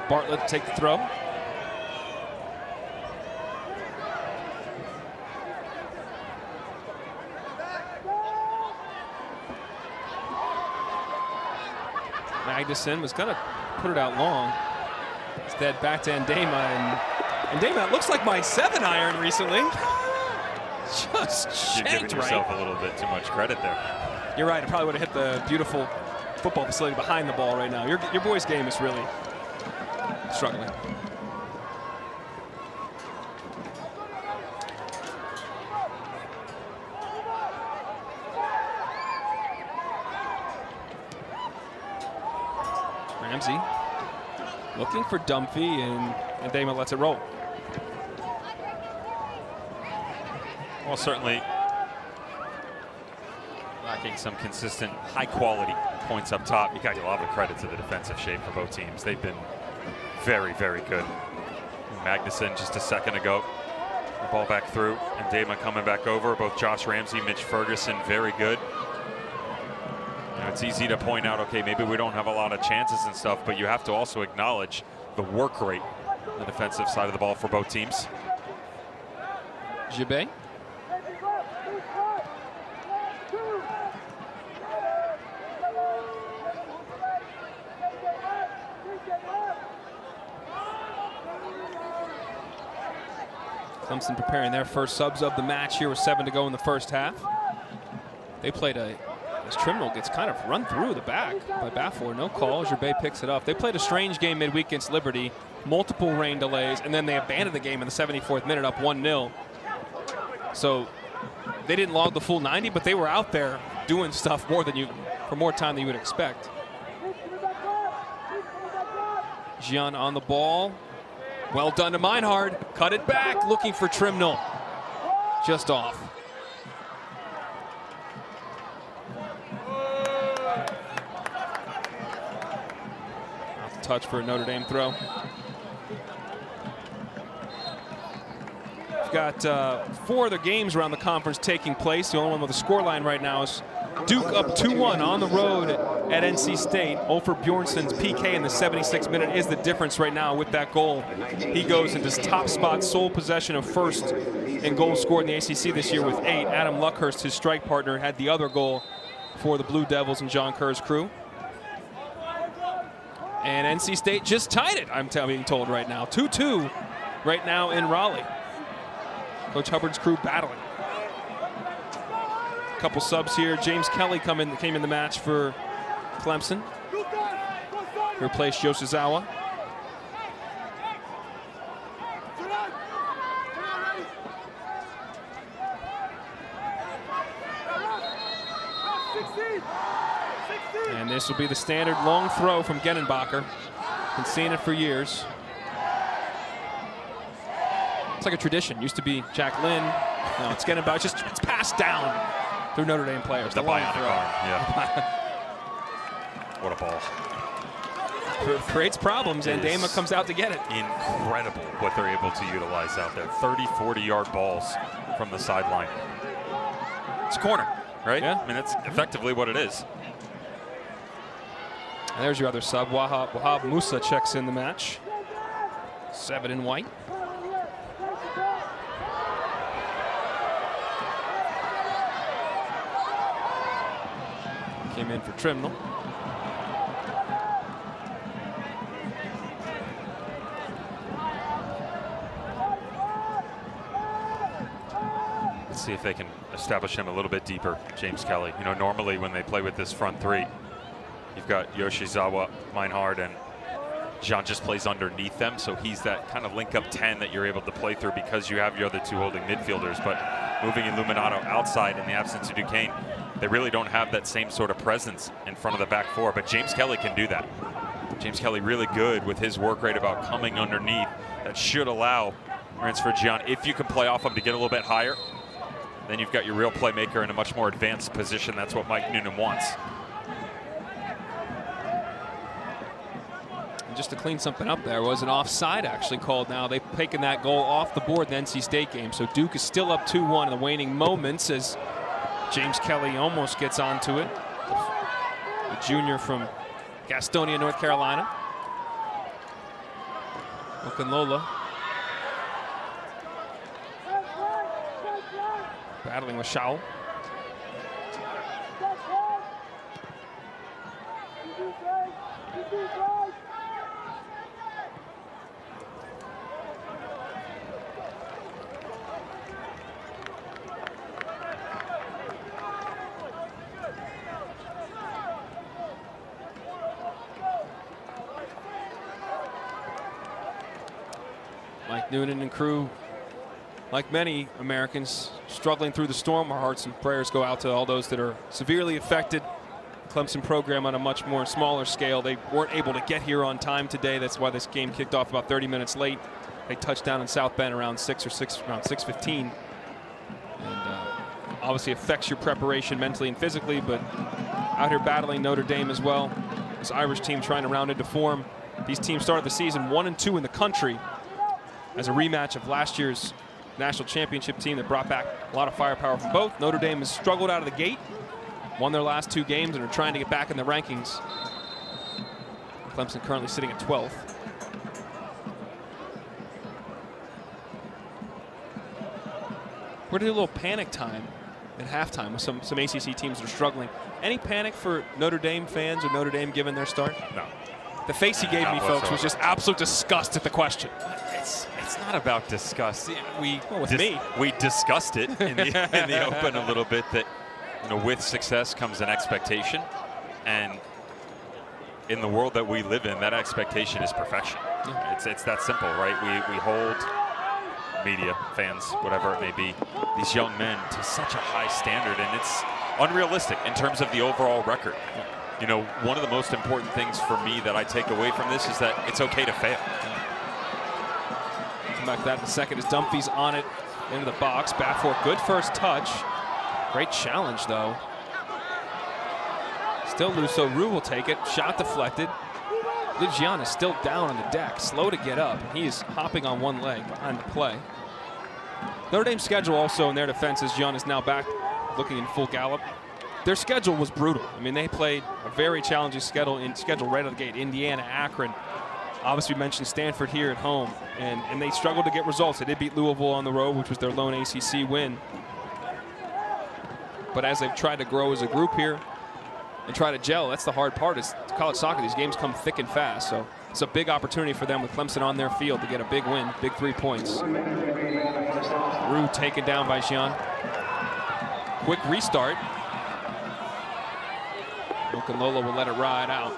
Bartlett to take the throw. Magnuson was going to put it out long. Instead, back to Ndema, and And Damon, that looks like my 7-iron recently. Just You're shanked giving yourself right. a little bit too much credit there. You're right. I probably would have hit the beautiful football facility behind the ball right now. Your boy's game is really struggling. Ramsey looking for Dumpy, and Damon lets it roll. Well, certainly lacking some consistent high-quality points up top. You got to give a lot of credit to the defensive shape for both teams. They've been very, very good. Magnuson just a second ago. The ball back through, and Damon coming back over. Both Josh Ramsey, Mitch Ferguson, very good. You know, it's easy to point out, okay, maybe we don't have a lot of chances and stuff, but you have to also acknowledge the work rate on the defensive side of the ball for both teams. Gibet. Clemson preparing their first subs of the match here with 7 to go in the first half. They played as Trimnell gets kind of run through the back by Baffler. No call. Gibet picks it up. They played a strange game midweek against Liberty. Multiple rain delays, and then they abandoned the game in the 74th minute up 1-0. So they didn't log the full 90, but they were out there doing stuff for more time than you would expect. Gian on the ball. Well done to Meinhard. Cut it back, looking for Trimnell. Just off. Off the touch for a Notre Dame throw. We've got 4 other games around the conference taking place. The only one with a scoreline right now is Duke up 2-1 on the road at NC State. Ofer Bjornson's PK in the 76th minute is the difference right now with that goal. He goes into top spot, sole possession of first in goals scored in the ACC this year with 8. Adam Luckhurst, his strike partner, had the other goal for the Blue Devils and John Kerr's crew. And NC State just tied it, I'm being told right now. 2-2 right now in Raleigh. Coach Hubbard's crew battling. Couple subs here. James Kelly came in the match for Clemson. He replaced Yoshizawa. And this will be the standard long throw from Genenbacher. Been seeing it for years. It's like a tradition. Used to be Jack Lynn. No, it's Genenbacher. It's passed down through Notre Dame players. The bionic arm, yeah. What a ball. Creates problems, and Dama comes out to get it. Incredible what they're able to utilize out there. 30, 40-yard balls from the sideline. It's a corner, right? Yeah. I mean, that's effectively what it is. And there's your other sub. Wahab Musa checks in the match. 7 in white. Came in for Trimnell. Let's see if they can establish him a little bit deeper, James Kelly. You know, normally when they play with this front 3, you've got Yoshizawa, Meinhard, and Jean just plays underneath them, so he's that kind of link-up 10 that you're able to play through because you have your other 2 holding midfielders. But moving Illuminato outside in the absence of Duquesne, they really don't have that same sort of presence in front of the back 4, but James Kelly can do that. James Kelly really good with his work rate about coming underneath. That should allow Ransford Gian, if you can play off him, to get a little bit higher. Then you've got your real playmaker in a much more advanced position. That's what Mike Nunan wants. And just to clean something up, there was an offside actually called now. They've taken that goal off the board in the NC State game. So Duke is still up 2-1 in the waning moments as James Kelly almost gets onto it. The junior from Gastonia, North Carolina. Okunlola battling with Shaw. Nunan and crew, like many Americans, struggling through the storm. Our hearts and prayers go out to all those that are severely affected. Clemson program on a much more smaller scale. They weren't able to get here on time today. That's why this game kicked off about 30 minutes late. They touched down in South Bend around around 6:15. And obviously affects your preparation mentally and physically, but out here battling Notre Dame as well. This Irish team trying to round into form. These teams started the season 1-2 in the country as a rematch of last year's national championship team that brought back a lot of firepower from both. Notre Dame has struggled out of the gate, won their last 2 games, and are trying to get back in the rankings. Clemson currently sitting at 12th. We're doing a little panic time at halftime with some ACC teams that are struggling. Any panic for Notre Dame fans or Notre Dame given their start? No. The face he gave me, folks, was just absolute disgust at the question. It's not about disgust. We discussed it in the open a little bit that, you know, with success comes an expectation, and in the world that we live in, that expectation is perfection. Yeah. It's that simple, right? We hold media, fans, whatever it may be, these young men to such a high standard, and it's unrealistic in terms of the overall record. Yeah. You know, one of the most important things for me that I take away from this is that it's okay to fail. Come back to that in a second as Dumpy's on it into the box. Bafford, good first touch. Great challenge, though. Still loose, so Rue will take it. Shot deflected. Gian is still down on the deck, slow to get up. He is hopping on one leg behind the play. Notre Dame's schedule also in their defense as Gian is now back looking in full gallop. Their schedule was brutal. I mean, they played a very challenging schedule right out of the gate. Indiana, Akron. Obviously, we mentioned Stanford here at home, and they struggled to get results. They did beat Louisville on the road, which was their lone ACC win. But as they've tried to grow as a group here and try to gel, that's the hard part. Is college soccer, these games come thick and fast. So it's a big opportunity for them with Clemson on their field to get a big win, big 3 points. Rue taken down by Gian. Quick restart. Okanlola will let it ride out.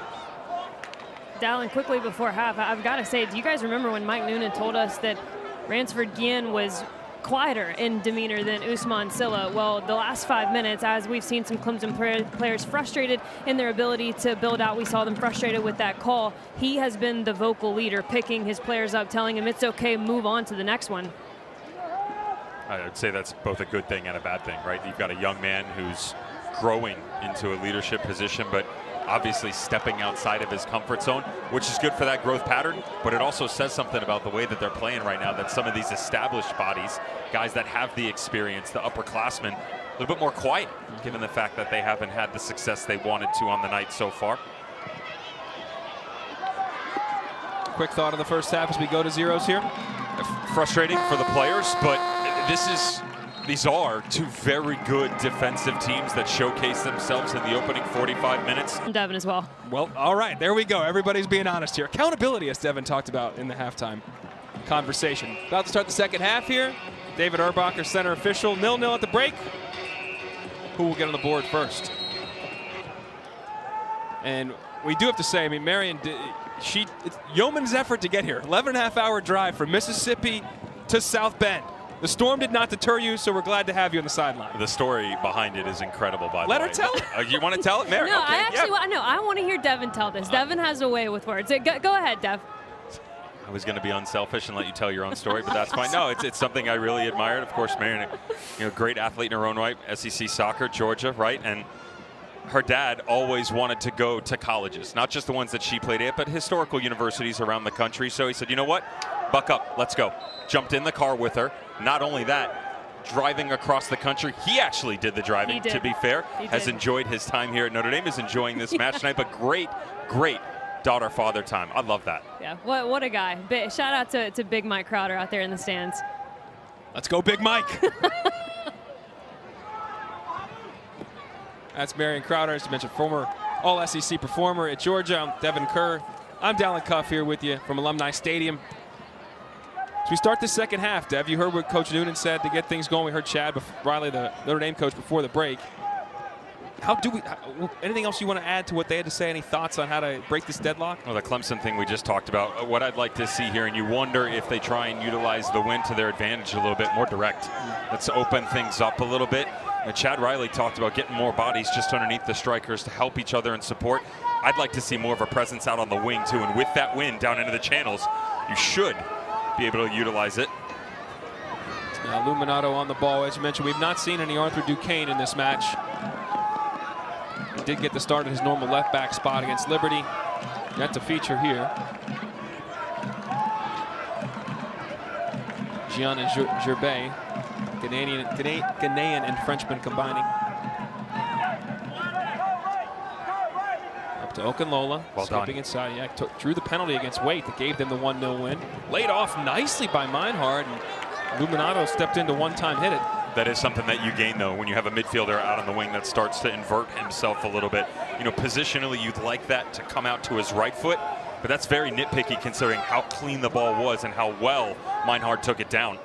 Dallin, quickly before half, I've got to say, do you guys remember when Mike Nunan told us that Ransford Guillen was quieter in demeanor than Ousmane Sylla? Well, the last 5 minutes, as we've seen some Clemson players frustrated in their ability to build out, we saw them frustrated with that call. He has been the vocal leader, picking his players up, telling him it's okay, move on to the next one. I would say that's both a good thing and a bad thing, right? You've got a young man who's growing into a leadership position, but obviously stepping outside of his comfort zone, which is good for that growth pattern, but it also says something about the way that they're playing right now, that some of these established bodies, guys that have the experience, the upperclassmen, a little bit more quiet, given the fact that they haven't had the success they wanted to on the night so far. Quick thought of the first half as we go to zeros here. Frustrating for the players, but these are 2 very good defensive teams that showcase themselves in the opening 45 minutes. Devin as well. Well, all right, there we go. Everybody's being honest here. Accountability, as Devin talked about in the halftime conversation. About to start the second half here. David Erbacher, center official. 0-0 at the break. Who will get on the board first? And we do have to say, I mean, Marion, it's yeoman's effort to get here. 11.5-hour drive from Mississippi to South Bend. The storm did not deter you, so we're glad to have you on the sideline. The story behind it is incredible, by the way. Let her tell it. You want to tell it, Mary? No, okay, I want to hear Devin tell this. Devin has a way with words. Go ahead, Dev. I was going to be unselfish and let you tell your own story, but that's fine. No, it's something I really admired. Of course, Marion, great athlete in her own right, SEC soccer, Georgia, right? And her dad always wanted to go to colleges, not just the ones that she played at, but historical universities around the country. So he said, you know what? Buck up, let's go. Jumped in the car with her. Not only that, driving across the country. He actually did the driving, to be fair. Has enjoyed his time here at Notre Dame, is enjoying this match tonight, but great daughter-father time. I love that. Yeah, what a guy. Shout out to Big Mike Crowder out there in the stands. Let's go, Big Mike. That's Marion Crowder, as you mentioned, former All-SEC performer at Georgia. I'm Devin Kerr. I'm Dallin Cuff here with you from Alumni Stadium. So we start the second half. Dev, you heard what Coach Nunan said to get things going. We heard Chad Riley, the Notre Dame coach, before the break. anything else you want to add to what they had to say? Any thoughts on how to break this deadlock? Well, the Clemson thing we just talked about. What I'd like to see here, and you wonder if they try and utilize the win to their advantage a little bit more direct. Let's open things up a little bit. And Chad Riley talked about getting more bodies just underneath the strikers to help each other and support. I'd like to see more of a presence out on the wing too, and with that win down into the channels, you should be able to utilize it. Now Illuminato on the ball. As you mentioned, we've not seen any Arthur Duquesne in this match. He did get the start at his normal left back spot against Liberty. That's a feature here. Gian and Gerbet, Ghanaian and Frenchman combining. Up to Okunlola, well skipping inside. Yeah, drew the penalty against Waite that gave them the 1-0 win. Laid off nicely by Meinhardt, and Illuminato stepped in to one-time hit it. That is something that you gain, though, when you have a midfielder out on the wing that starts to invert himself a little bit. You know, positionally, you'd like that to come out to his right foot, but that's very nitpicky considering how clean the ball was and how well Meinhardt took it down.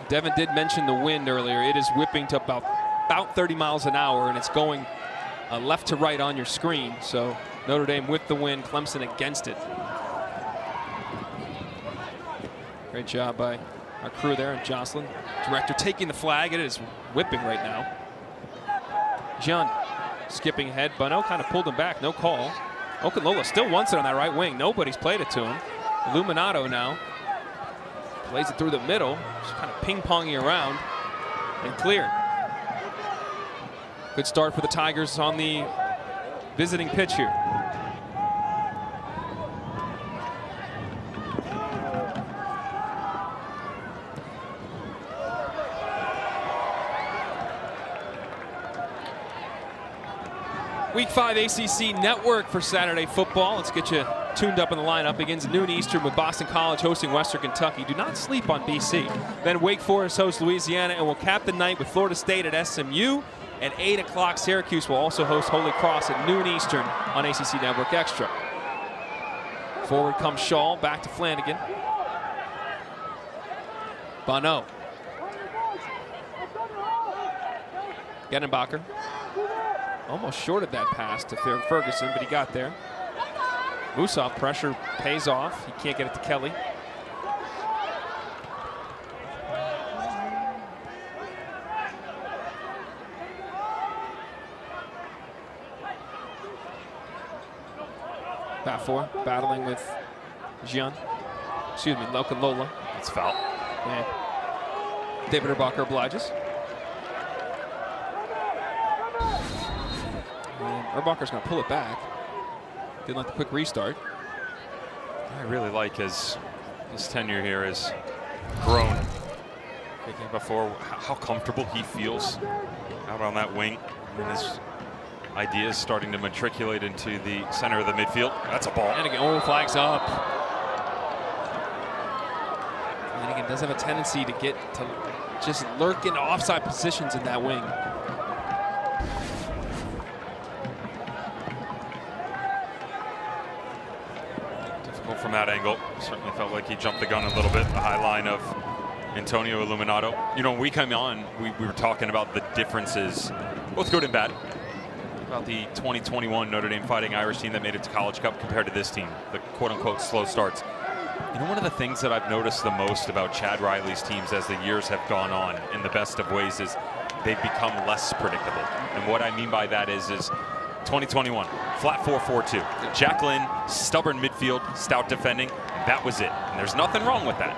Devin did mention the wind earlier. It is whipping to about 30 miles an hour, and it's going left to right on your screen. So Notre Dame with the wind, Clemson against it. Great job by our crew there, and Jocelyn, director, taking the flag. It is whipping right now. Jean skipping ahead. Bono kind of pulled him back. No call. Okunlola still wants it on that right wing. Nobody's played it to him. Illuminato now plays it through the middle. Just kind of ping-ponging around and clear. Good start for the Tigers on the visiting pitch here. Week 5 ACC Network for Saturday football. Let's get you tuned up in the lineup. Begins at noon Eastern with Boston College hosting Western Kentucky. Do not sleep on BC. Then Wake Forest hosts Louisiana, and we'll cap the night with Florida State at SMU. At 8 o'clock, Syracuse will also host Holy Cross at noon Eastern on ACC Network Extra. Forward comes Shaw, back to Flanagan. Bono. Gettenbacher. Almost shorted that pass to Ferguson, but he got there. Musov pressure pays off. He can't get it to Kelly. Bat 4 battling with Gian. Excuse me, Okunlola. It's foul. And David Erbacher obliges. And Erbacher's going to pull it back. Didn't like the quick restart. I really like his tenure here has grown. Thinking before how comfortable he feels out on that wing, and his ideas starting to matriculate into the center of the midfield. That's a ball. And again, flags up. And again, does have a tendency to get to just lurk into offside positions in that wing. Difficult from that angle. Certainly felt like he jumped the gun a little bit. The high line of Antonio Illuminato. You know, when we come on, we were talking about the differences, both good and bad, about the 2021 Notre Dame Fighting Irish team that made it to College Cup compared to this team, the quote-unquote slow starts. You know, one of the things that I've noticed the most about Chad Riley's teams as the years have gone on in the best of ways is they've become less predictable. And what I mean by that is 2021, flat 4-4-2. Jacqueline, stubborn midfield, stout defending, that was it. And there's nothing wrong with that.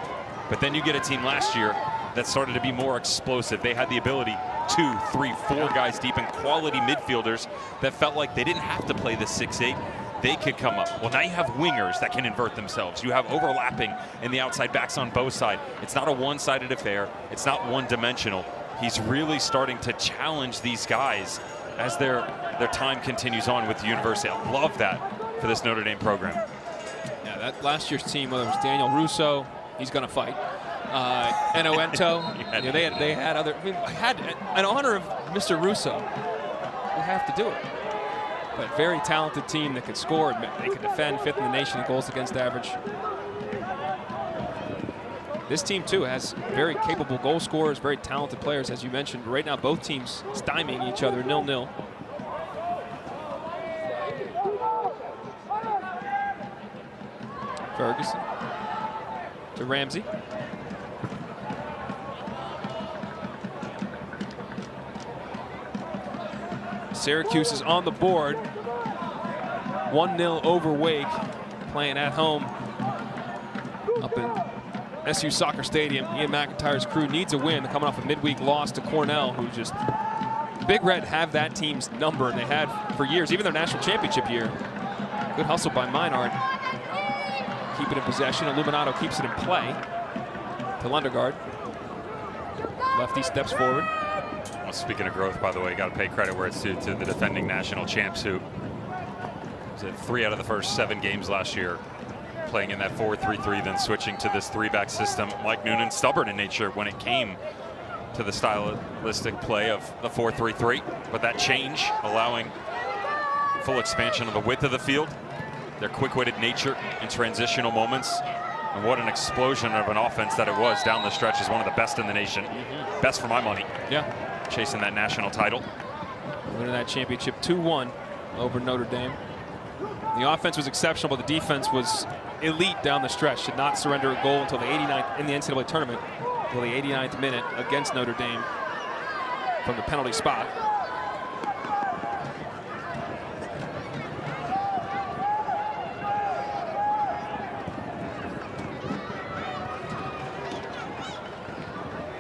But then you get a team last year that started to be more explosive. They had the ability, 2, 3, 4 guys deep and quality midfielders that felt like they didn't have to play the 6-8. They could come up. Well, now you have wingers that can invert themselves. You have overlapping in the outside backs on both sides. It's not a one-sided affair. It's not one-dimensional. He's really starting to challenge these guys as their time continues on with the university. I love that for this Notre Dame program. Yeah, that last year's team, whether it was Daniel Russo, he's going to fight. Enoento, you know, they had other. I mean, I had in honor of Mr. Russo. We have to do it. But very talented team that could score. They could defend, 5th in the nation in goals against average. This team, too, has very capable goal scorers, very talented players, as you mentioned. Right now, both teams stymieing each other, 0-0. Ferguson to Ramsey. Syracuse is on the board. 1-0 over Wake, playing at home up in SU Soccer Stadium. Ian McIntyre's crew needs a win, coming off a midweek loss to Cornell, who just, Big Red have that team's number, and they had for years, even their national championship year. Good hustle by Meinhardt. Keep it in possession. Illuminato keeps it in play to Lundegaard. Lefty steps forward. Well, speaking of growth, by the way, you got to pay credit where it's due to the defending national champs, who was at 3 out of the first 7 games last year, playing in that 4-3-3, then switching to this 3-back system. Mike Nunan, stubborn in nature when it came to the stylistic play of the 4-3-3, but that change allowing full expansion of the width of the field, their quick-witted nature in transitional moments, and what an explosion of an offense that it was down the stretch. Is one of the best in the nation. Best for my money. Yeah. Chasing that national title. Winning that championship 2-1 over Notre Dame. The offense was exceptional, but the defense was elite down the stretch. Did not surrender a goal until the 89th in the NCAA tournament, until the 89th minute against Notre Dame from the penalty spot.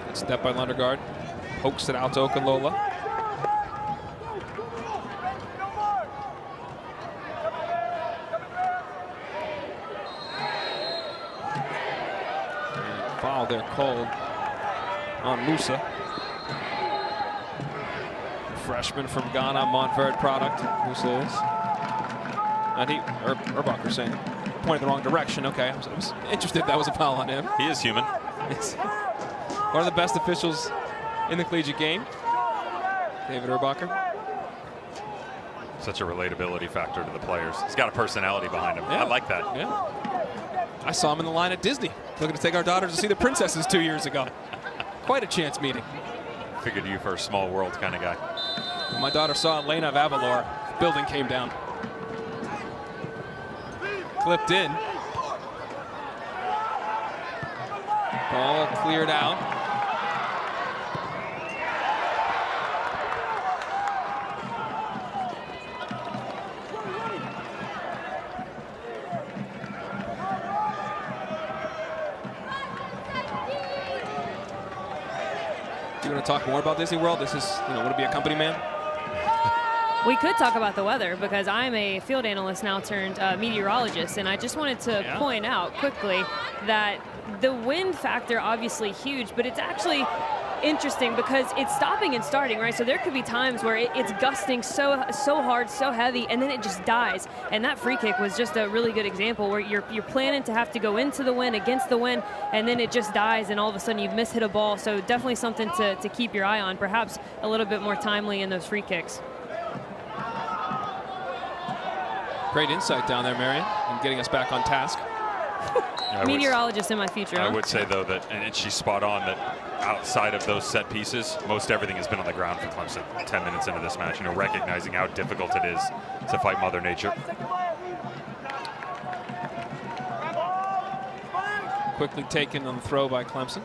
Good step by Lundegaard. Pokes it out to Okunlola. Foul there called on Musa. Freshman from Ghana, Montverde product, Musa is. And Urbacher saying, pointed the wrong direction. Okay, I was interested if that was a foul on him. He is human. One of the best officials in the collegiate game, David Urbacher. Such a relatability factor to the players. He's got a personality behind him. Yeah. I like that. Yeah. I saw him in the line at Disney, looking to take our daughters to see the princesses 2 years ago. Quite a chance meeting. Figured you for a small world kind of guy. When my daughter saw Elena of Avalor, the building came down. Clipped in. Ball cleared out. You want to talk more about Disney World? This is, want to be a company man? We could talk about the weather, because I'm a field analyst now turned meteorologist, and I just wanted to point out quickly that the wind factor obviously huge, but it's actually interesting because it's stopping and starting, right? So there could be times where it's gusting so hard, so heavy, and then it just dies. And that free kick was just a really good example where you're planning to have to go into the wind, against the wind, and then it just dies, and all of a sudden you've mishit a ball. So definitely something to keep your eye on, perhaps a little bit more timely in those free kicks. Great insight down there, Marion, and getting us back on task. Meteorologist in my future. I would say, though, that, and she's spot on, that outside of those set pieces, most everything has been on the ground for Clemson 10 minutes into this match, recognizing how difficult it is to fight Mother Nature. Quickly taken on the throw by Clemson.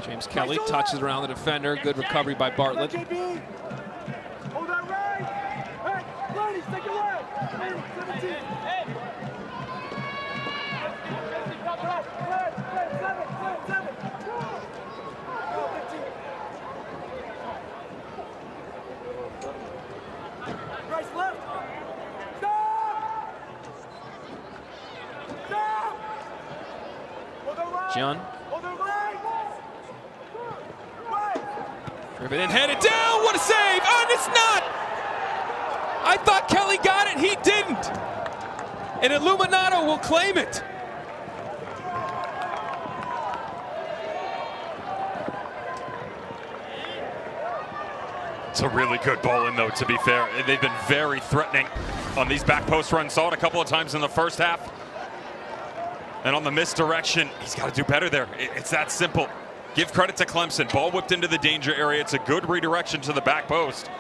James Kelly touches around the defender. Good recovery by Bartlett. John. Driven and headed down. What a save! And it's not! I thought Kelly got it. He didn't. And Illuminato will claim it. It's a really good ball in, though, to be fair. They've been very threatening on these back post runs. Saw it a couple of times in the first half. And on the misdirection, he's got to do better there. It's that simple. Give credit to Clemson. Ball whipped into the danger area. It's a good redirection to the back post.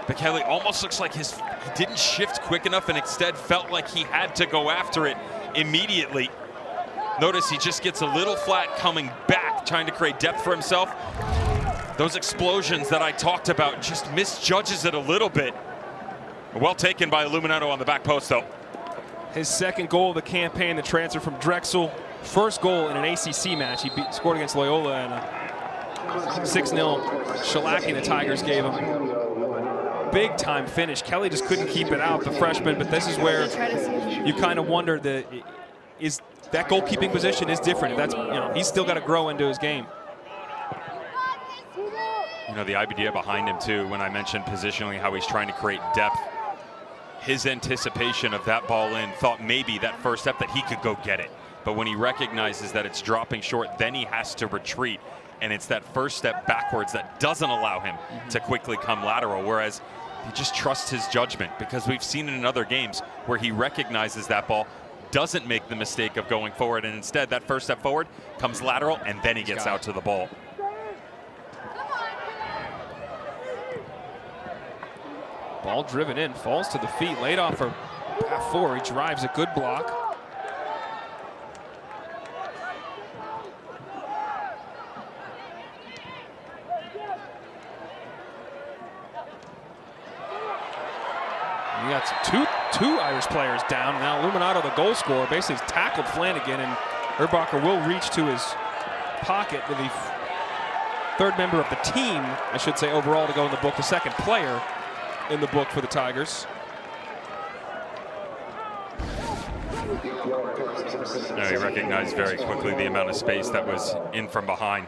But Kelly almost looks like he didn't shift quick enough and instead felt like he had to go after it immediately. Notice he just gets a little flat coming back, trying to create depth for himself. Those explosions that I talked about, just misjudges it a little bit. Well taken by Illuminato on the back post, though. His second goal of the campaign, the transfer from Drexel. First goal in an ACC match. He scored against Loyola and a 6-0 shellacking the Tigers gave him. Big time finish. Kelly just couldn't keep it out, the freshman, but this is where you kind of wonder that goalkeeping position is different. That's, he's still got to grow into his game. The idea behind him too, when I mentioned positionally how he's trying to create depth, his anticipation of that ball in, thought maybe that first step that he could go get it. But when he recognizes that it's dropping short, then he has to retreat. And it's that first step backwards that doesn't allow him to quickly come lateral, whereas he just trusts his judgment, because we've seen it in other games where he recognizes that ball, doesn't make the mistake of going forward, and instead that first step forward comes lateral, and then he gets out to the ball. Ball driven in, falls to the feet, laid off for half four. He drives a good block. We got two Irish players down. Now Illuminato, the goal scorer, basically has tackled Flanagan, and Herbacher will reach to his pocket with the third member of the team, I should say, overall to go in the book, the second player in the book for the Tigers. No, he recognized very quickly the amount of space that was in from behind.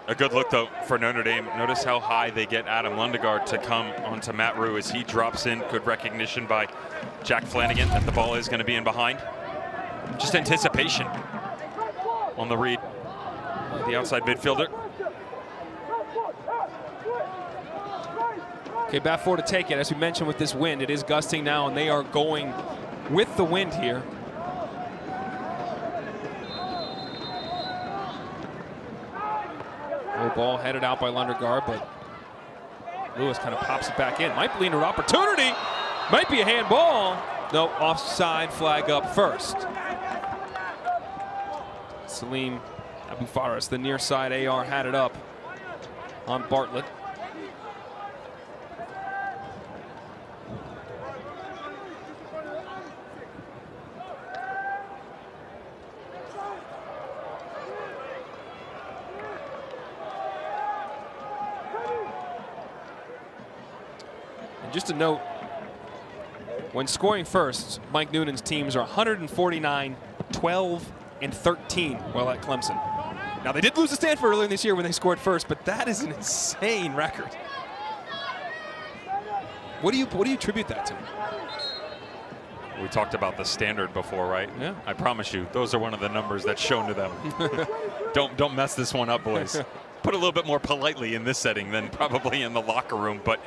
A good look, though, for Notre Dame. Notice how high they get Adam Lundegaard to come onto Matt Rue as he drops in. Good recognition by Jack Flanagan that the ball is going to be in behind. Just anticipation on the read. The outside midfielder. Okay, back four to take it. As we mentioned with this wind, it is gusting now, and they are going with the wind here. Low ball headed out by Lundegaard, but Lewis kind of pops it back in. Might be an opportunity. Might be a handball. No, offside flag up first. Salim Abu Faris, the near side AR, had it up on Bartlett. Just a note, when scoring first, Mike Nunan's teams are 149, 12, and 13 while at Clemson. Now, they did lose to Stanford earlier this year when they scored first, but that is an insane record. What do you attribute that to? We talked about the standard before, right? Yeah. I promise you, those are one of the numbers that's shown to them. Don't mess this one up, boys. Put a little bit more politely in this setting than probably in the locker room, but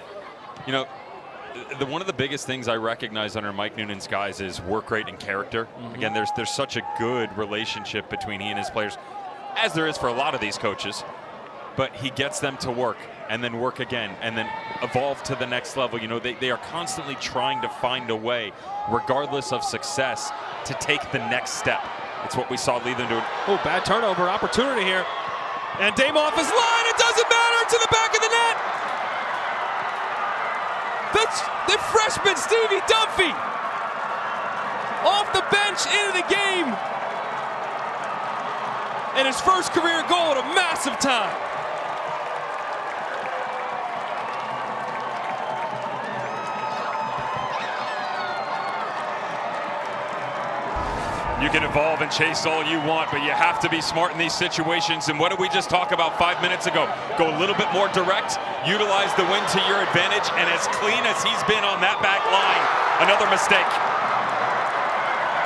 one of the biggest things I recognize under Mike Nunan's guys is work rate and character. Again, there's such a good relationship between he and his players, as there is for a lot of these coaches. But he gets them to work and then work again and then evolve to the next level. They are constantly trying to find a way, regardless of success, to take the next step. It's what we saw lead them to it. Oh, bad turnover opportunity here. And Dame off his line. It doesn't matter. To the back of the net. That's the freshman Stevie Dumpy off the bench into the game, and his first career goal at a massive time. You can evolve and chase all you want, but you have to be smart in these situations. And what did we just talk about 5 minutes ago? Go a little bit more direct, utilize the wind to your advantage, and as clean as he's been on that back line, another mistake.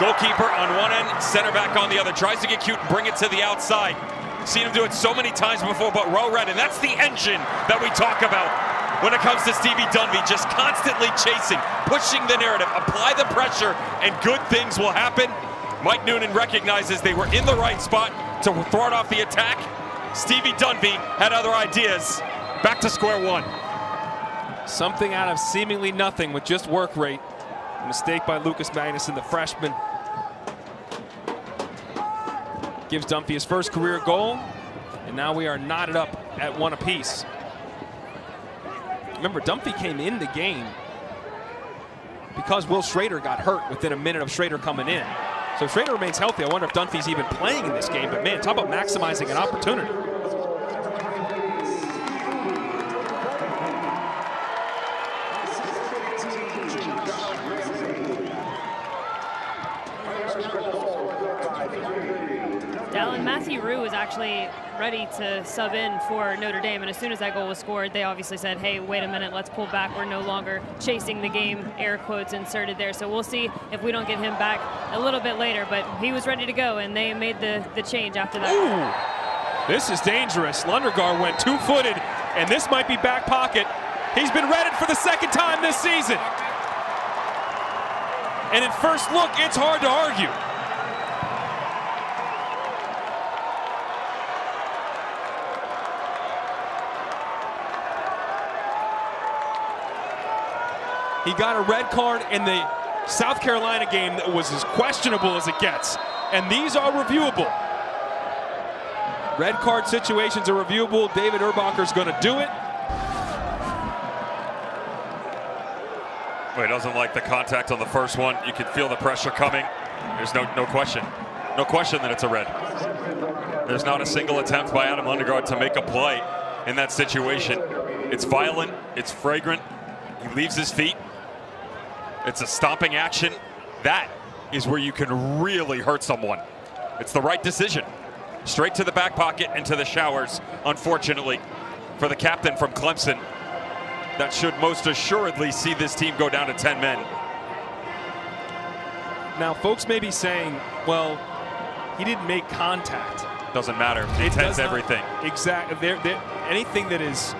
Goalkeeper on one end, center back on the other. Tries to get cute and bring it to the outside. Seen him do it so many times before, but well read, and that's the engine that we talk about. when it comes to Stevie Dumpy, just constantly chasing, pushing the narrative, apply the pressure, and good things will happen. Mike Nunan recognizes they were in the right spot to thwart off the attack. Stevie Dumpy had other ideas. Back to square one. Something out of seemingly nothing with just work rate. A mistake by Lucas Magnuson, the freshman. Gives Dumpy his first career goal. And now we are knotted up at 1 apiece. Remember, Dumpy came in the game because Will Schrader got hurt within a minute of Schrader coming in. So if Schrader remains healthy, I wonder if Dumpy's even playing in this game. But man, talk about maximizing an opportunity. Matt Rue was actually ready to sub in for Notre Dame, and as soon as that goal was scored, they obviously said, hey, wait a minute, let's pull back. We're no longer chasing the game, air quotes inserted there. So we'll see if we don't get him back a little bit later, but he was ready to go, and they made the change after that. Ooh, this is dangerous. Lundergaard went two-footed, and this might be back pocket. He's been redded for the second time this season. And at first look, it's hard to argue. He got a red card in the South Carolina game that was as questionable as it gets. And these are reviewable. Red card situations are reviewable. David Urbacher's going to do it. Well, he doesn't like the contact on the first one. You can feel the pressure coming. There's no question. No question that it's a red. There's not a single attempt by Adam Lundergaard to make a play in that situation. It's violent. It's flagrant. He leaves his feet. It's a stomping action. That is where you can really hurt someone. It's the right decision. Straight to the back pocket and to the showers, unfortunately, for the captain from Clemson. That should most assuredly see this team go down to 10 men. Now, folks may be saying, well, he didn't make contact. Doesn't matter. It intends everything. Exactly. Anything that is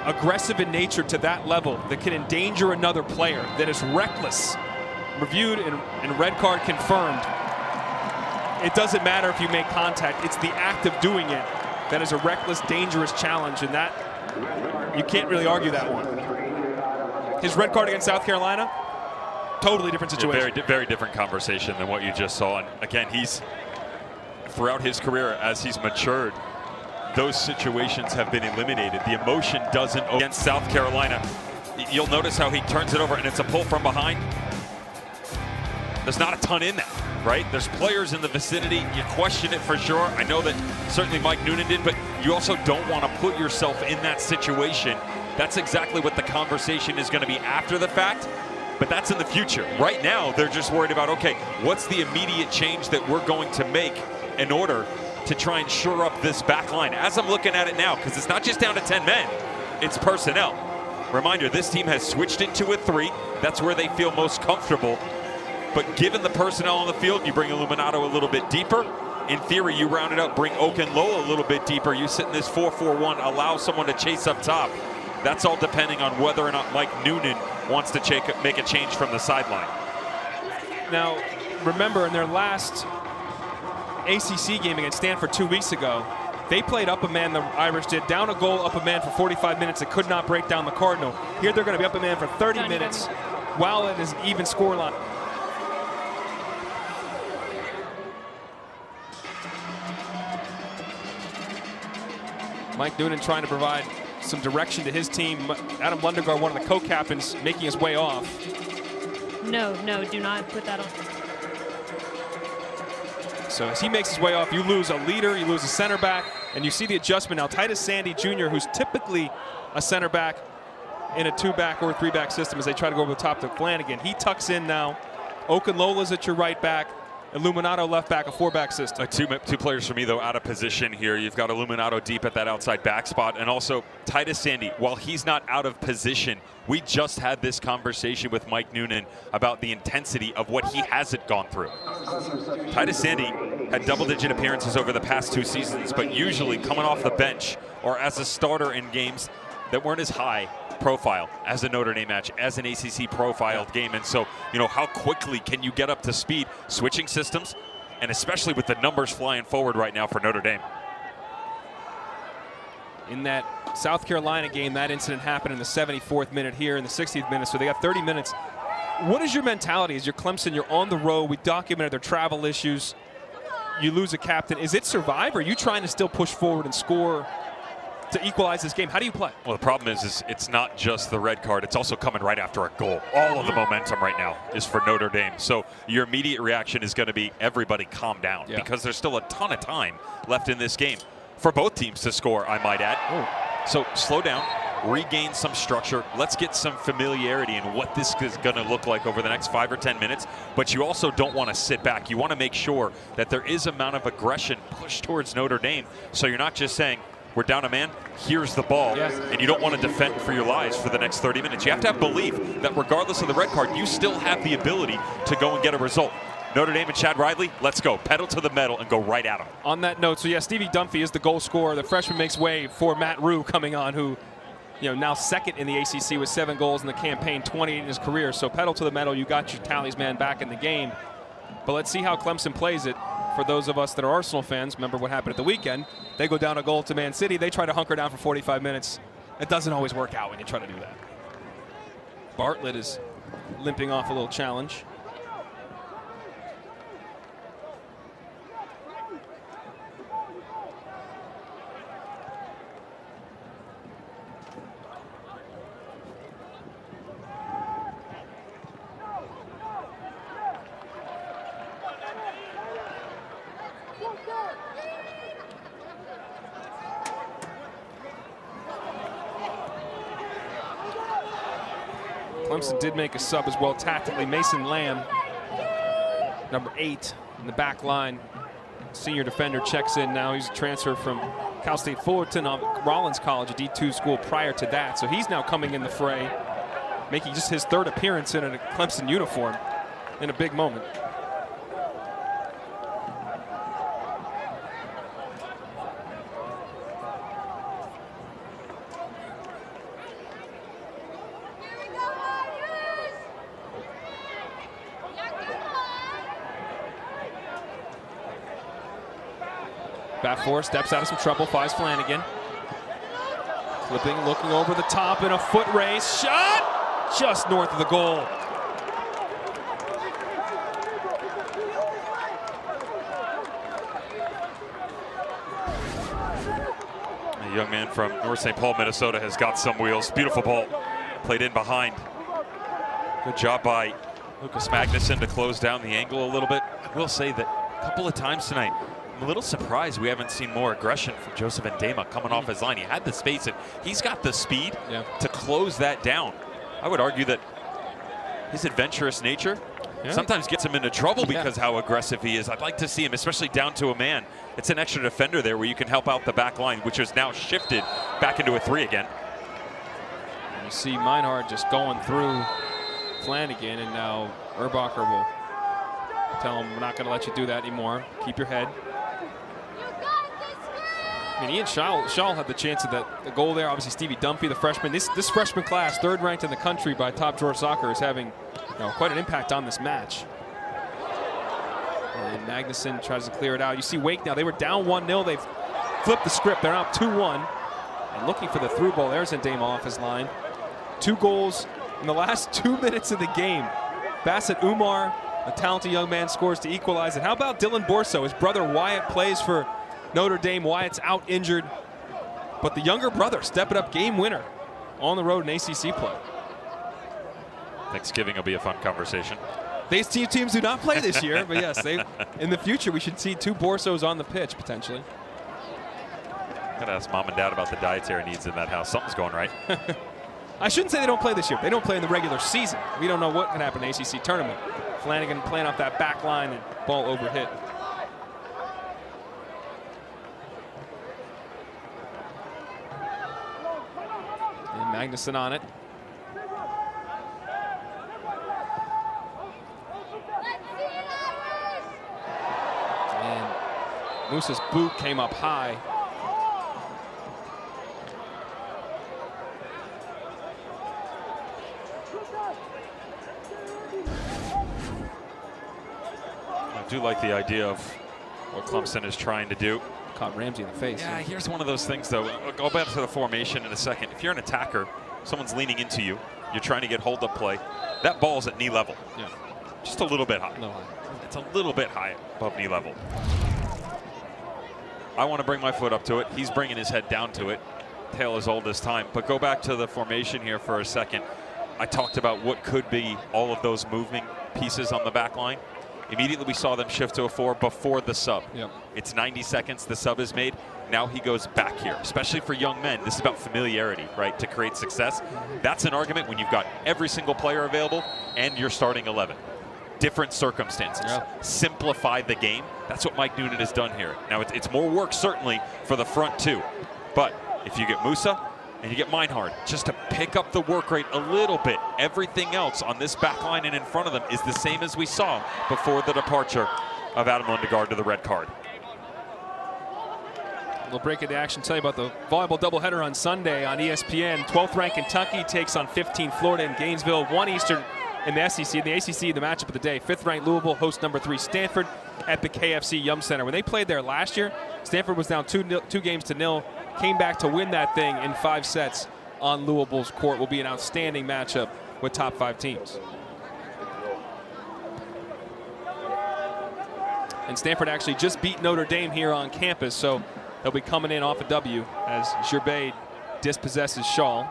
aggressive in nature to that level, that can endanger another player, that is reckless, reviewed and red card confirmed. It doesn't matter if you make contact. It's the act of doing it that is a reckless, dangerous challenge, and that you can't really argue that one. His red card against South Carolina, totally different situation. Yeah, very different conversation than what you just saw. And again, he's throughout his career as he's matured, those situations have been eliminated. The emotion doesn't against South Carolina. You'll notice how he turns it over and it's a pull from behind. There's not a ton in that, right? There's players in the vicinity. You question it for sure. I know that certainly Mike Nunan did, but you also don't want to put yourself in that situation. That's exactly what the conversation is going to be after the fact, but that's in the future. Right now, they're just worried about, okay, what's the immediate change that we're going to make in order to try and shore up this back line. As I'm looking at it now, because it's not just down to 10 men, it's personnel. Reminder, this team has switched into a 3. That's where they feel most comfortable. But given the personnel on the field, you bring Illuminato a little bit deeper. In theory, you round it up, bring Okenlola a little bit deeper. You sit in this 4-4-1, allow someone to chase up top. That's all depending on whether or not Mike Nunan wants to make a change from the sideline. Now, remember in their last ACC game against Stanford 2 weeks ago, they played up a man, the Irish did, down a goal, up a man for 45 minutes and could not break down the Cardinal. Here they're going to be up a man for 30 minutes while it is even scoreline. Mike Nunan trying to provide some direction to his team. Adam Lundergaard, one of the co-captains, making his way off. No, do not put that on. So as he makes his way off, you lose a leader, you lose a center back, and you see the adjustment now. Titus Sandy Jr., who's typically a center back in a 2-back or 3-back system as they try to go over the top to Flanagan. He tucks in now. Okenlola's at your right back. Illuminato left back, a 4-back system. Two players for me, though, out of position here. You've got Illuminato deep at that outside back spot, and also Titus Sandy, while he's not out of position, we just had this conversation with Mike Nunan about the intensity of what he hasn't gone through. Titus Sandy had double-digit appearances over the past 2 seasons, but usually coming off the bench or as a starter in games, that weren't as high profile as a Notre Dame match, as an ACC profiled game. And so, you know, how quickly can you get up to speed switching systems, and especially with the numbers flying forward right now for Notre Dame. In that South Carolina game, that incident happened in the 74th minute, here in the 60th minute, so they got 30 minutes. What is your mentality as you're Clemson? You're on the road. We documented their travel issues. You lose a captain. Is it survive, or are you trying to still push forward and score to equalize this game? How do you play? Well, the problem is it's not just the red card. It's also coming right after a goal. All of the momentum right now is for Notre Dame. So your immediate reaction is going to be everybody calm down, because there's still a ton of time left in this game for both teams to score, I might add. So slow down, regain some structure. Let's get some familiarity in what this is going to look like over the next 5 or 10 minutes. But you also don't want to sit back. You want to make sure that there is amount of aggression pushed towards Notre Dame. So you're not just saying, we're down a man, here's the ball, and you don't want to defend for your lives for the next 30 minutes. You have to have belief that regardless of the red card, you still have the ability to go and get a result. Notre Dame and Chad Riley, let's go. Pedal to the metal and go right at them. On that note, so yeah, Stevie Dumpy is the goal scorer. The freshman makes way for Matt Rue coming on, who, you know, now second in the ACC with 7 goals in the campaign, 28 in his career. So pedal to the metal, you got your tallies man back in the game. But let's see how Clemson plays it. For those of us that are Arsenal fans, remember what happened at the weekend. They go down a goal to Man City. They try to hunker down for 45 minutes. It doesn't always work out when you try to do that. Bartlett is limping off a little challenge. Clemson did make a sub as well tactically. Mason Lamb, number 8 in the back line. Senior defender checks in now. He's a transfer from Cal State Fullerton, Rollins College, a D2 school prior to that. So he's now coming in the fray, making just his 3rd appearance in a Clemson uniform in a big moment. Back steps out of some trouble, finds Flanagan. Flipping, looking over the top in a foot race. Shot! Just north of the goal. A young man from North St. Paul, Minnesota has got some wheels. Beautiful ball. Played in behind. Good job by Lucas Magnuson to close down the angle a little bit. I will say that a couple of times tonight, I'm a little surprised we haven't seen more aggression from Joseph Ndema coming off his line. He had the space and he's got the speed to close that down. I would argue that his adventurous nature sometimes gets him into trouble because how aggressive he is. I'd like to see him, especially down to a man. It's an extra defender there where you can help out the back line, which is now shifted back into a 3 again. And you see Meinhardt just going through Flanagan, and now Urbacher will tell him, we're not going to let you do that anymore. Keep your head. I mean, Ian Shaw had the chance of the goal there. Obviously, Stevie Dumpy, the freshman. This freshman class, 3rd ranked in the country by Top Drawer Soccer, is having quite an impact on this match. And Magnuson tries to clear it out. You see Wake now. They were down 1-0. They've flipped the script. They're up 2-1. And looking for the through ball. There's Ndema off his line. 2 goals in the last 2 minutes of the game. Bassett Umar, a talented young man, scores to equalize it. How about Dylan Borso? His brother Wyatt plays for Notre Dame. Wyatt's out injured, but the younger brother stepping up, game winner on the road in ACC play. Thanksgiving will be a fun conversation. These 2 teams do not play this year, but yes, in the future we should see 2 Borsos on the pitch potentially. Gotta ask mom and dad about the dietary needs in that house. Something's going right. I shouldn't say they don't play this year. They don't play in the regular season. We don't know what can happen in the ACC tournament. Flanagan playing off that back line and ball overhit. And Magnuson on it. And Moose's boot came up high. do like the idea of what Clemson is trying to do. Caught Ramsey in the face. Yeah, here's one of those things, though. I'll go back to the formation in a second. If you're an attacker, someone's leaning into you, you're trying to get hold-up play, that ball's at knee level. Yeah. Just a little bit high. No. It's a little bit high above knee level. I want to bring my foot up to it. He's bringing his head down to it. Tale as old as time. But go back to the formation here for a second. I talked about what could be all of those moving pieces on the back line. Immediately we saw them shift to a 4 before the sub. Yep. It's 90 seconds, the sub is made. Now he goes back here, especially for young men. This is about familiarity, right, to create success. That's an argument when you've got every single player available and you're starting 11. Different circumstances. Yep. Simplify the game. That's what Mike Nunan has done here. Now, it's more work, certainly, for the front two. But if you get Musa and you get Meinhard, just to pick up the work rate a little bit, everything else on this back line and in front of them is the same as we saw before the departure of Adam Lundegaard to the red card. We'll break into action, tell you about the volleyball doubleheader on Sunday on ESPN. 12th ranked Kentucky takes on 15 Florida in Gainesville, 1 Eastern in the SEC. In the ACC, the matchup of the day, 5th ranked Louisville hosts number 3 Stanford at the KFC Yum Center. When they played there last year, Stanford was down 2 games to 0, came back to win that thing in 5 sets on Louisville's court. Will be an outstanding matchup with top 5 teams. And Stanford actually just beat Notre Dame here on campus, so they'll be coming in off a W as Gerbet dispossesses Shaw.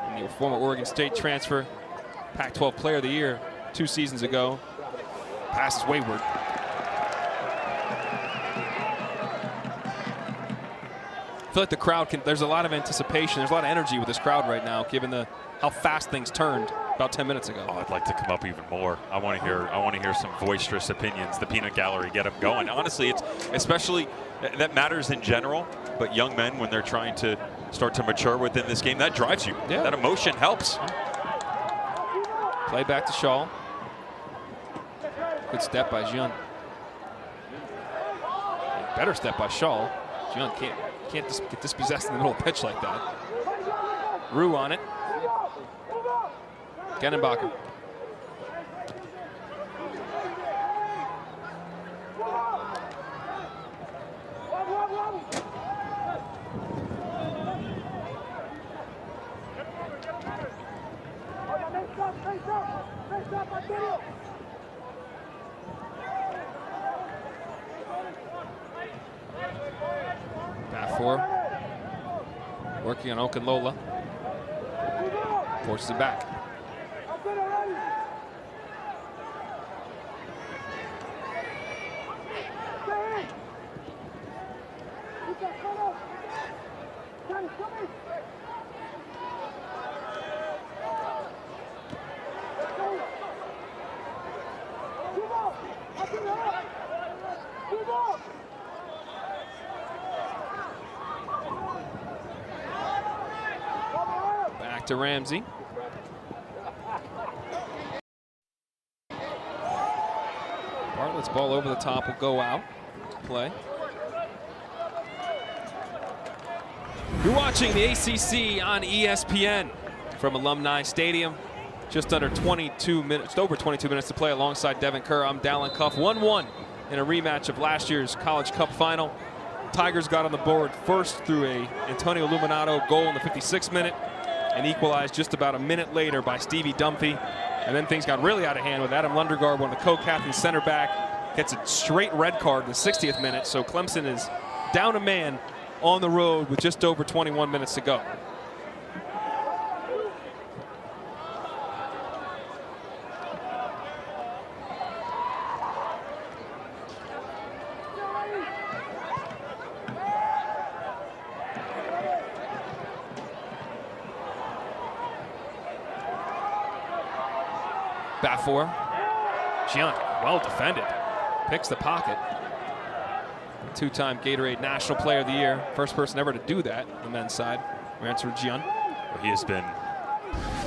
And the former Oregon State transfer, Pac-12 Player of the Year 2 seasons ago, passes wayward. I feel like the crowd there's a lot of anticipation, there's a lot of energy with this crowd right now, given how fast things turned about 10 minutes ago. Oh, I'd like to come up even more. I want to hear some boisterous opinions. The peanut gallery, get them going. Honestly, it's especially that matters in general, but young men, when they're trying to start to mature within this game, that drives you. Yeah. That emotion helps. Play back to Shaw. Good step by Jian. Better step by Shaw. Jian can't get dispossessed in the middle of the pitch like that. Rue on it. Genenbacher. Back 4. Working on Okunlola. Forces it back. Back to Ramsey. Bartlett's ball over the top will go out. Play. You're watching the ACC on ESPN from Alumni Stadium. Just under 22 minutes, just over 22 minutes to play alongside Devin Kerr. I'm Dallin Cuff. 1-1 in a rematch of last year's College Cup final. Tigers got on the board first through a Antonio Illuminato goal in the 56th minute and equalized just about a minute later by Stevie Dumpy. And then things got really out of hand with Adam Lundegaard, one of the co-captains, center back, gets a straight red card in the 60th minute. So Clemson is down a man on the road with just over 21 minutes to go. Bat 4. Jian, well defended. Picks the pocket. 2-time Gatorade National Player of the Year. First person ever to do that on the men's side. Answer Jian. Well, he has been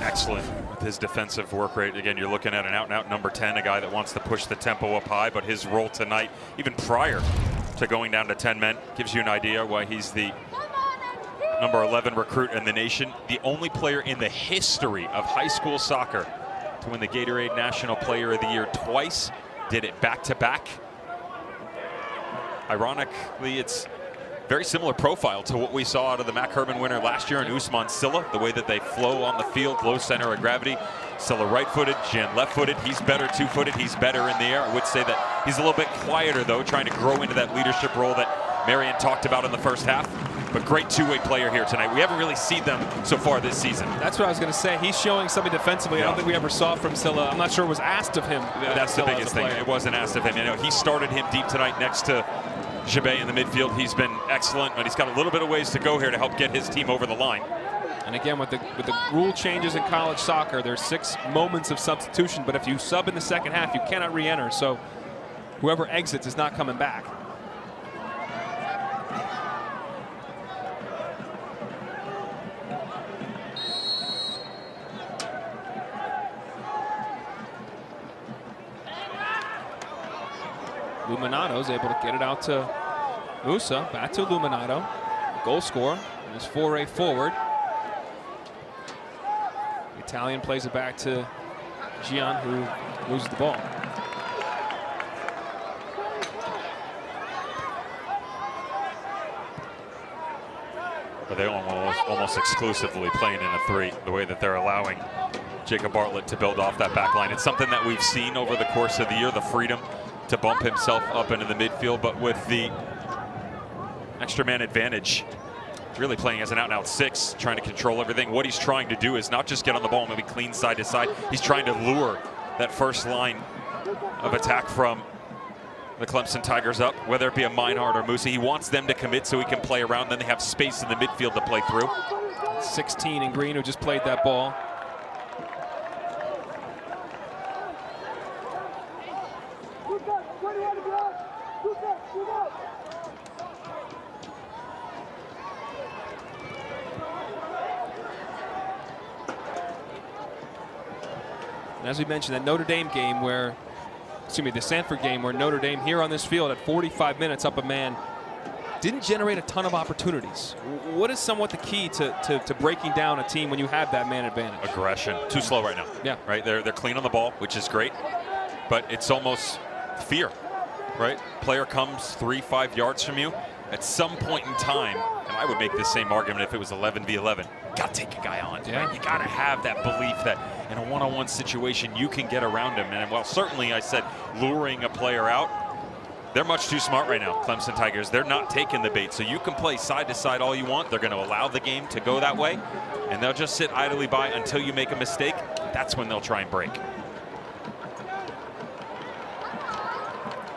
excellent with his defensive work rate. Again, you're looking at an out-and-out number 10, a guy that wants to push the tempo up high, but his role tonight, even prior to going down to 10 men, gives you an idea why he's the number 11 recruit in the nation. The only player in the history of high school soccer to win the Gatorade National Player of the Year twice did it back-to-back. Ironically, it's very similar profile to what we saw out of the Mac Herman winner last year in Usman Silla, the way that they flow on the field, low center of gravity. Silla right-footed, Jan left-footed. He's better two-footed. He's better in the air. I would say that he's a little bit quieter, though, trying to grow into that leadership role that Marion talked about in the first half. But great two-way player here tonight. We haven't really seen them so far this season. That's what I was going to say. He's showing something defensively I don't think we ever saw from Silla. I'm not sure it was asked of him. That's the biggest thing. It wasn't asked of him. You know, he started him deep tonight next to Jabay in the midfield. He's been excellent, but he's got a little bit of ways to go here to help get his team over the line. And again, with the rule changes in college soccer, there's 6 moments of substitution, but if you sub in the second half, you cannot re-enter. So whoever exits is not coming back. Luminato's able to get it out to Musa, back to Luminato, goal scorer, and his foray forward. The Italian plays it back to Gian, who loses the ball. But they almost exclusively playing in a 3, the way that they're allowing Jacob Bartlett to build off that back line. It's something that we've seen over the course of the year, the freedom to bump himself up into the midfield, but with the extra man advantage, really playing as an out-and-out 6, trying to control everything. What he's trying to do is not just get on the ball and maybe clean side to side. He's trying to lure that first line of attack from the Clemson Tigers up, whether it be a Meinhardt or Musa. He wants them to commit so he can play around. Then they have space in the midfield to play through. 16 in green, who just played that ball. And as we mentioned, that Notre Dame game where, the Sanford game where Notre Dame here on this field at 45 minutes up a man didn't generate a ton of opportunities. What is somewhat the key to breaking down a team when you have that man advantage? Aggression. Too slow right now. Yeah. Right. They're clean on the ball, which is great, but it's almost fear. Right. Player comes 3-5 yards from you. At some point in time, and I would make this same argument if it was 11v11, you gotta take a guy on. Yeah. Right? You gotta have that belief that in a one-on-one situation you can get around him. And while certainly I said luring a player out, they're much too smart right now, Clemson Tigers. They're not taking the bait. So you can play side to side all you want. They're going to allow the game to go that way, and they'll just sit idly by until you make a mistake. That's when they'll try and break.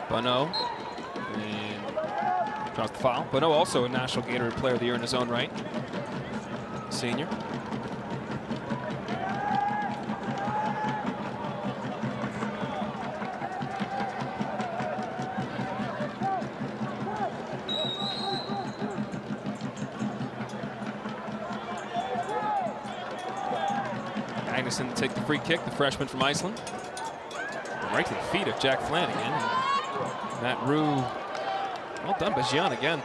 Bono and draws the foul. Bono also a National Gatorade Player of the Year in his own right. Senior. Magnuson to take the free kick, the freshman from Iceland. Right to the feet of Jack Flanagan. Matt Rue, well done by Gian again.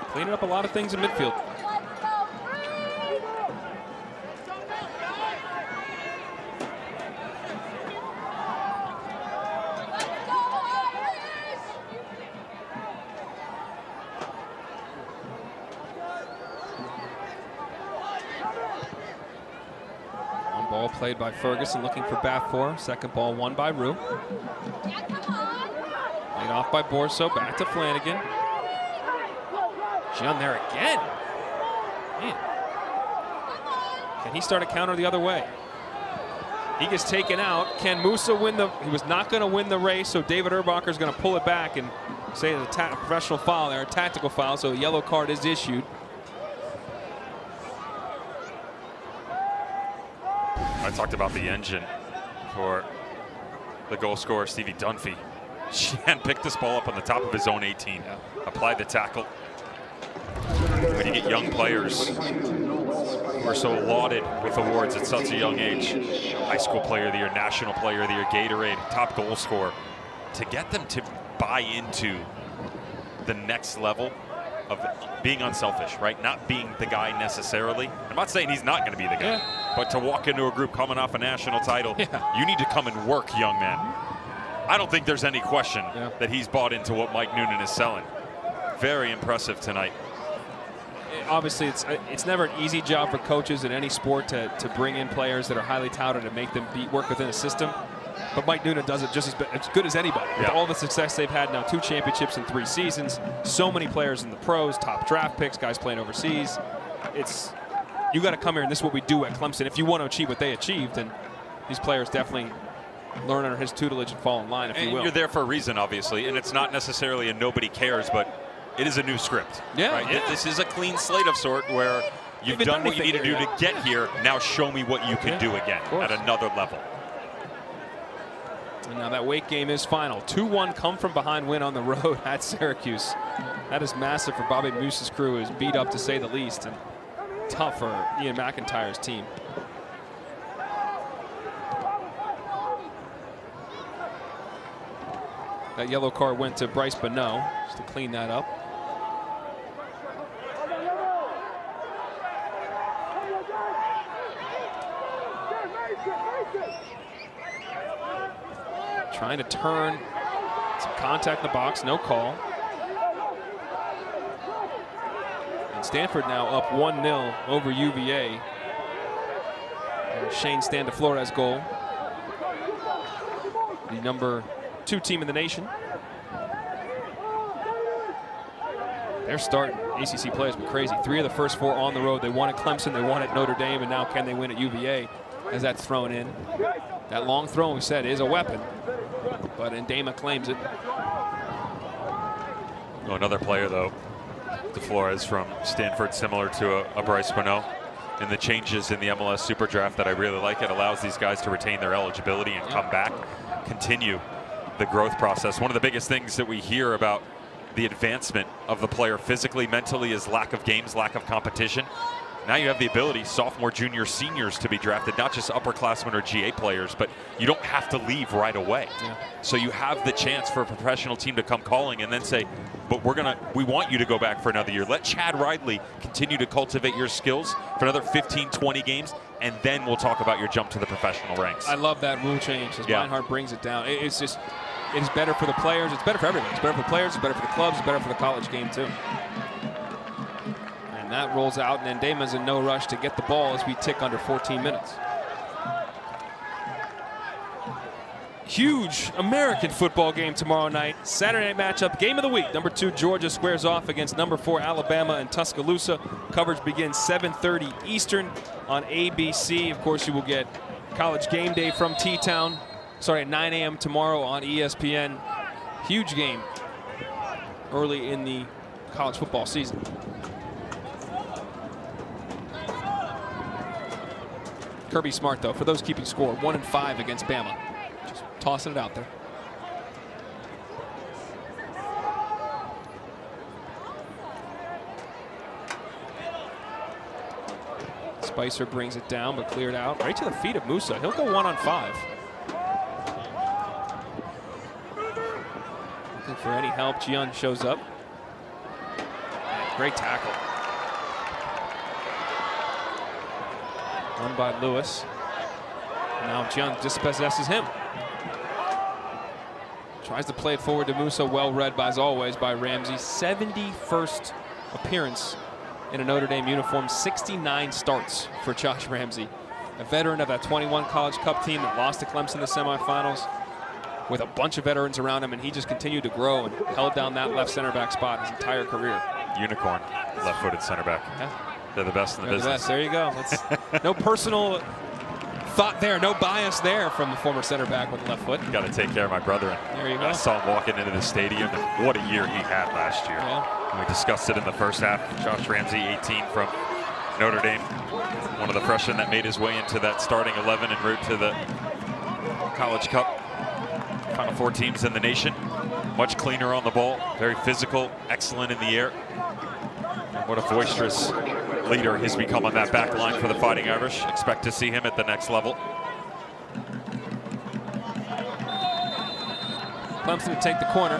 Cleaning up a lot of things in midfield. Ball played by Ferguson, looking for Bathfor. Second ball won by Rue. Laid off by Borso, back to Flanagan. Gian there again. Man. Can he start a counter the other way? He gets taken out. Can Musa win the, he was not going to win the race, so David Urbacher is going to pull it back and say it's a professional foul there, a tactical foul, so a yellow card is issued. I talked about the engine for the goal scorer, Stevie Dunphy. Gian picked this ball up on the top of his own 18, applied the tackle. When you get young players who are so lauded with awards at such a young age, high school player of the year, national player of the year, Gatorade, top goal scorer, to get them to buy into the next level of being unselfish, right? Not being the guy necessarily. I'm not saying he's not going to be the guy, but to walk into a group coming off a national title, you need to come and work, young man. I don't think there's any question that he's bought into what Mike Nunan is selling. Very impressive tonight. Obviously, it's never an easy job for coaches in any sport to bring in players that are highly touted and make them work within a system. But Mike Nunan does it just as good as anybody. With all the success they've had now, 2 championships in 3 seasons, so many players in the pros, top draft picks, guys playing overseas. You got to come here, and this is what we do at Clemson if you want to achieve what they achieved. And these players definitely learn under his tutelage and fall in line, if you will. You're there for a reason, obviously, and it's not necessarily a nobody cares, but it is a new script. This is a clean slate of sort where you've done what you need to do to get here. Now show me what you can do again at another level. And now that Wake game is final. 2-1 come from behind win on the road at Syracuse. That is massive for Bobby Moose's crew, who's beat up to say the least, and tough for Ian McIntyre's team. That yellow card went to Bryce Bonneau just to clean that up. Trying to turn, some contact in the box, no call. And Stanford now up 1-0 over UVA. And Shane Stand-to-Flores goal. The number 2 team in the nation. They're starting. ACC players been crazy. 3 of the first 4 on the road. They won at Clemson, they won at Notre Dame, and now can they win at UVA as that's thrown in. That long throw, we said, is a weapon, but Ndema claims it. Oh, another player, though, DeFlores from Stanford, similar to a Bryce Bonneau. In the changes in the MLS Super Draft that I really like, it allows these guys to retain their eligibility and come back, continue the growth process. One of the biggest things that we hear about the advancement of the player physically, mentally, is lack of games, lack of competition. Now you have the ability, sophomore, junior, seniors, to be drafted, not just upperclassmen or GA players, but you don't have to leave right away. So you have the chance for a professional team to come calling and then say, but we want you to go back for another year. Let Chad Ridley continue to cultivate your skills for another 15, 20 games, and then we'll talk about your jump to the professional ranks. I love that rule change as Reinhardt brings it down. It is better for the players. It's better for everyone. It's better for the players. It's better for the clubs. It's better for the college game, too. And that rolls out, and Ndema's in no rush to get the ball as we tick under 14 minutes. Huge American football game tomorrow night. Saturday night matchup, game of the week. Number 2 Georgia squares off against number 4 Alabama in Tuscaloosa. Coverage begins 7:30 Eastern on ABC. Of course, you will get College Game Day from T-Town starting at 9 a.m. tomorrow on ESPN. Huge game early in the college football season. Kirby Smart, though, for those keeping score, 1-5 against Bama. Just tossing it out there. Spicer brings it down, but cleared out right to the feet of Musa. He'll go 1-on-5. Looking for any help. Gian shows up. Great tackle. Run by Lewis. Now Gian dispossesses him. Tries to play it forward to Musa. Well read, as always, by Ramsey. 71st appearance in a Notre Dame uniform. 69 starts for Josh Ramsey. A veteran of that 21 College Cup team that lost to Clemson in the semifinals, with a bunch of veterans around him, and he just continued to grow and held down that left center back spot his entire career. Unicorn, left-footed center back. They're the best in the business. There you go. No personal thought there, no bias there from the former center back with the left foot. Got to take care of my brother. There you go. I saw him walking into the stadium, and what a year he had last year. And we discussed it in the first half. Josh Ramsey, 18 from Notre Dame. One of the freshmen that made his way into that starting 11 en route to the College Cup. Final 4 teams in the nation. Much cleaner on the ball, very physical, excellent in the air. And what a boisterous leader he's become on that back line for the Fighting Irish. Expect to see him at the next level. Clemson to take the corner.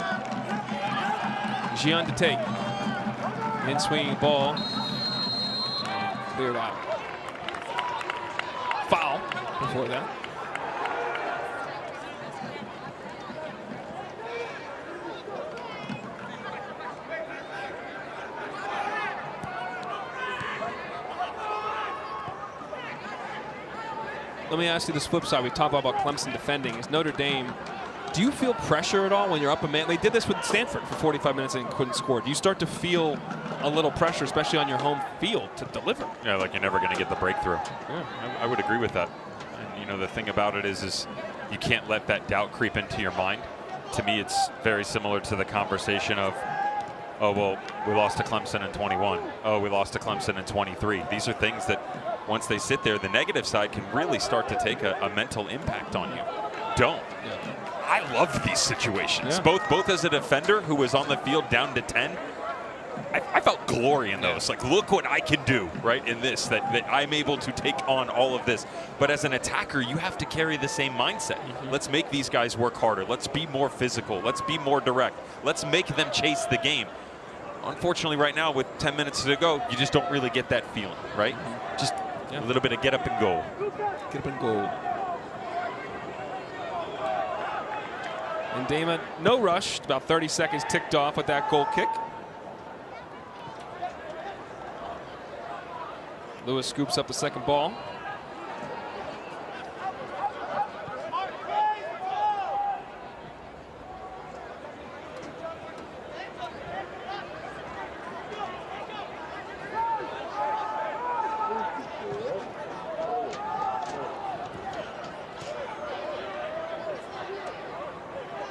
Gian to take. In swinging ball. Cleared out. Foul before that. Let me ask you this flip side. We talked about Clemson defending. Is Notre Dame, do you feel pressure at all when you're up a man? They did this with Stanford for 45 minutes and couldn't score. Do you start to feel a little pressure, especially on your home field, to deliver? Yeah, like you're never going to get the breakthrough. Yeah. I would agree with that. And, you know, the thing about it is you can't let that doubt creep into your mind. To me, it's very similar to the conversation of, oh, well, we lost to Clemson in 21. Oh, we lost to Clemson in 23. These are things that once they sit there, the negative side can really start to take a mental impact on you. Don't. Yeah. I love these situations. Yeah. Both as a defender who was on the field down to 10. I felt glory in those. Like, look what I can do, right, in this, that I'm able to take on all of this. But as an attacker, you have to carry the same mindset. Let's make these guys work harder. Let's be more physical. Let's be more direct. Let's make them chase the game. Unfortunately, right now, with 10 minutes to go, you just don't really get that feeling, right? Just a little bit of get up and go. Get up and go. And Damon, no rush. About 30 seconds ticked off with that goal kick. Lewis scoops up the second ball.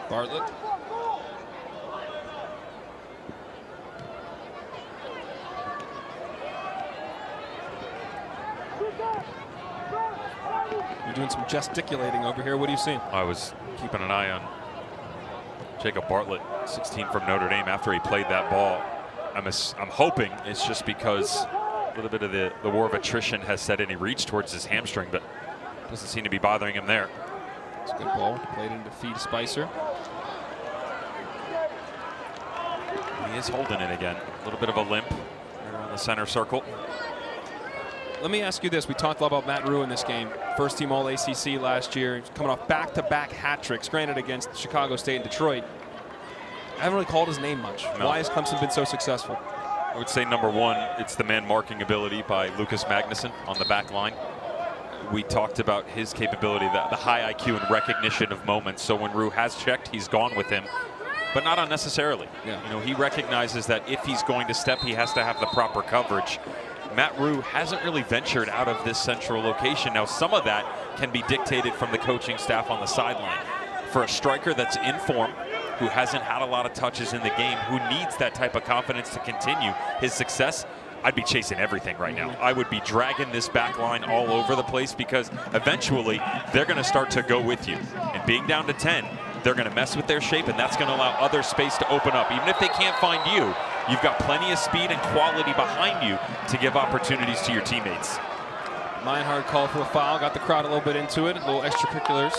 Bartlett. You're doing some gesticulating over here. What are you seeing? I was keeping an eye on Jacob Bartlett, 16 from Notre Dame, after he played that ball. I'm hoping it's just because a little bit of the war of attrition has set in. He reached towards his hamstring, but doesn't seem to be bothering him there. It's a good ball. Played into feed Spicer. He is holding it again. A little bit of a limp around the center circle. Let me ask you this. We talked a lot about Matt Rue in this game. First team All ACC last year. He's coming off back-to-back hat tricks, granted against Chicago State and Detroit. I haven't really called his name much. No. Why has Clemson been so successful? I would say number one, it's the man marking ability by Lucas Magnuson on the back line. We talked about his capability, the high IQ and recognition of moments. So when Rue has checked, he's gone with him, but not unnecessarily. Yeah. You know, he recognizes that if he's going to step, he has to have the proper coverage. Matt Rue hasn't really ventured out of this central location. Now, some of that can be dictated from the coaching staff on the sideline. For a striker that's in form, who hasn't had a lot of touches in the game, who needs that type of confidence to continue his success, I'd be chasing everything right now. I would be dragging this back line all over the place, because eventually they're going to start to go with you. And being down to 10, they're going to mess with their shape, and that's going to allow other space to open up. Even if they can't find you, you've got plenty of speed and quality behind you to give opportunities to your teammates. Meinhard called for a foul, got the crowd a little bit into it, a little extracurriculars.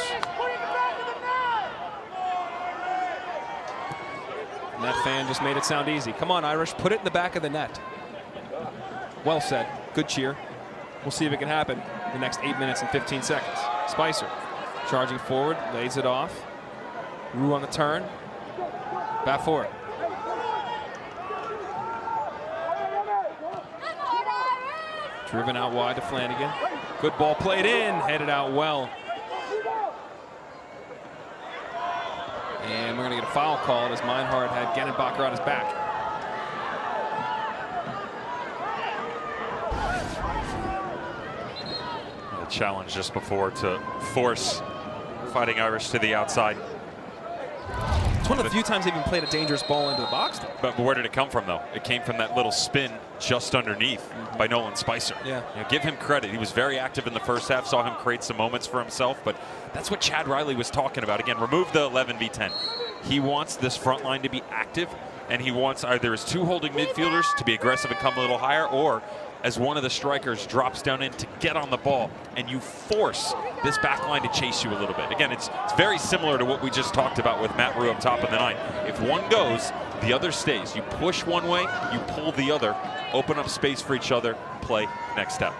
And that fan just made it sound easy. Come on, Irish, put it in the back of the net. Well said, good cheer. We'll see if it can happen in the next 8 minutes and 15 seconds. Spicer charging forward, lays it off. Rue on the turn, back for it. Driven out wide to Flanagan. Good ball played in, headed out well. And we're going to get a foul called as Meinhard had Genenbacher on his back. A challenge just before to force Fighting Irish to the outside. It's one of the few times they've even played a dangerous ball into the box, though. But where did it come from, though? It came from that little spin just underneath by Nolan Spicer. Yeah. You know, give him credit. He was very active in the first half, saw him create some moments for himself, but that's what Chad Riley was talking about. Again, remove the 11v10. He wants this front line to be active, and he wants either his two holding midfielders to be aggressive and come a little higher, or as one of the strikers drops down in to get on the ball, and you force this back line to chase you a little bit. Again, it's very similar to what we just talked about with Matt Rue up top of the 9. If one goes, the other stays. You push one way, you pull the other, open up space for each other, play, next step.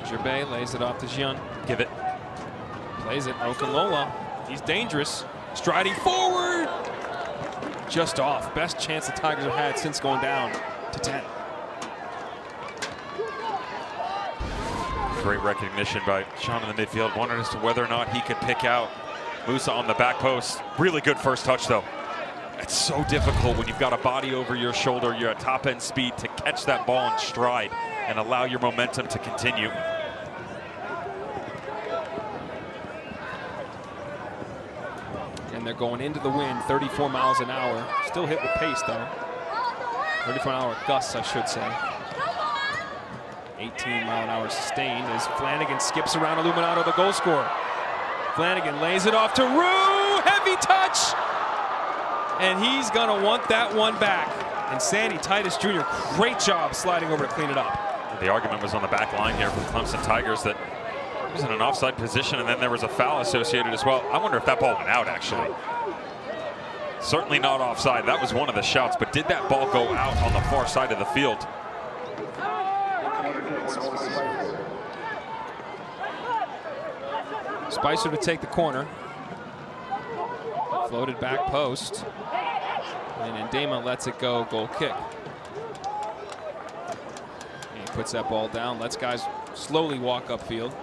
Gervais lays it off to Jian. Give it. Plays it. Okunlola. He's dangerous. Striding forward. Just off. Best chance the Tigers have had since going down to 10. Great recognition by Sean in the midfield. Wondered as to whether or not he could pick out Musa on the back post. Really good first touch, though. It's so difficult when you've got a body over your shoulder, you're at top end speed, to catch that ball in stride and allow your momentum to continue. And they're going into the wind, 34 miles an hour. Still hit with pace, though. 34-mile gusts, I should say. 18-mile-an-hour sustained as Flanagan skips around Illuminato, the goal scorer. Flanagan lays it off to Rue. Heavy touch. And he's going to want that one back. And Sandy Titus Jr., great job sliding over to clean it up. The argument was on the back line here for the Clemson Tigers that he was in an offside position, and then there was a foul associated as well. I wonder if that ball went out, actually. Certainly not offside. That was one of the shouts, but did that ball go out on the far side of the field? Spicer to take the corner. Floated back post. And Ndema lets it go, goal kick. And he puts that ball down, lets guys slowly walk upfield.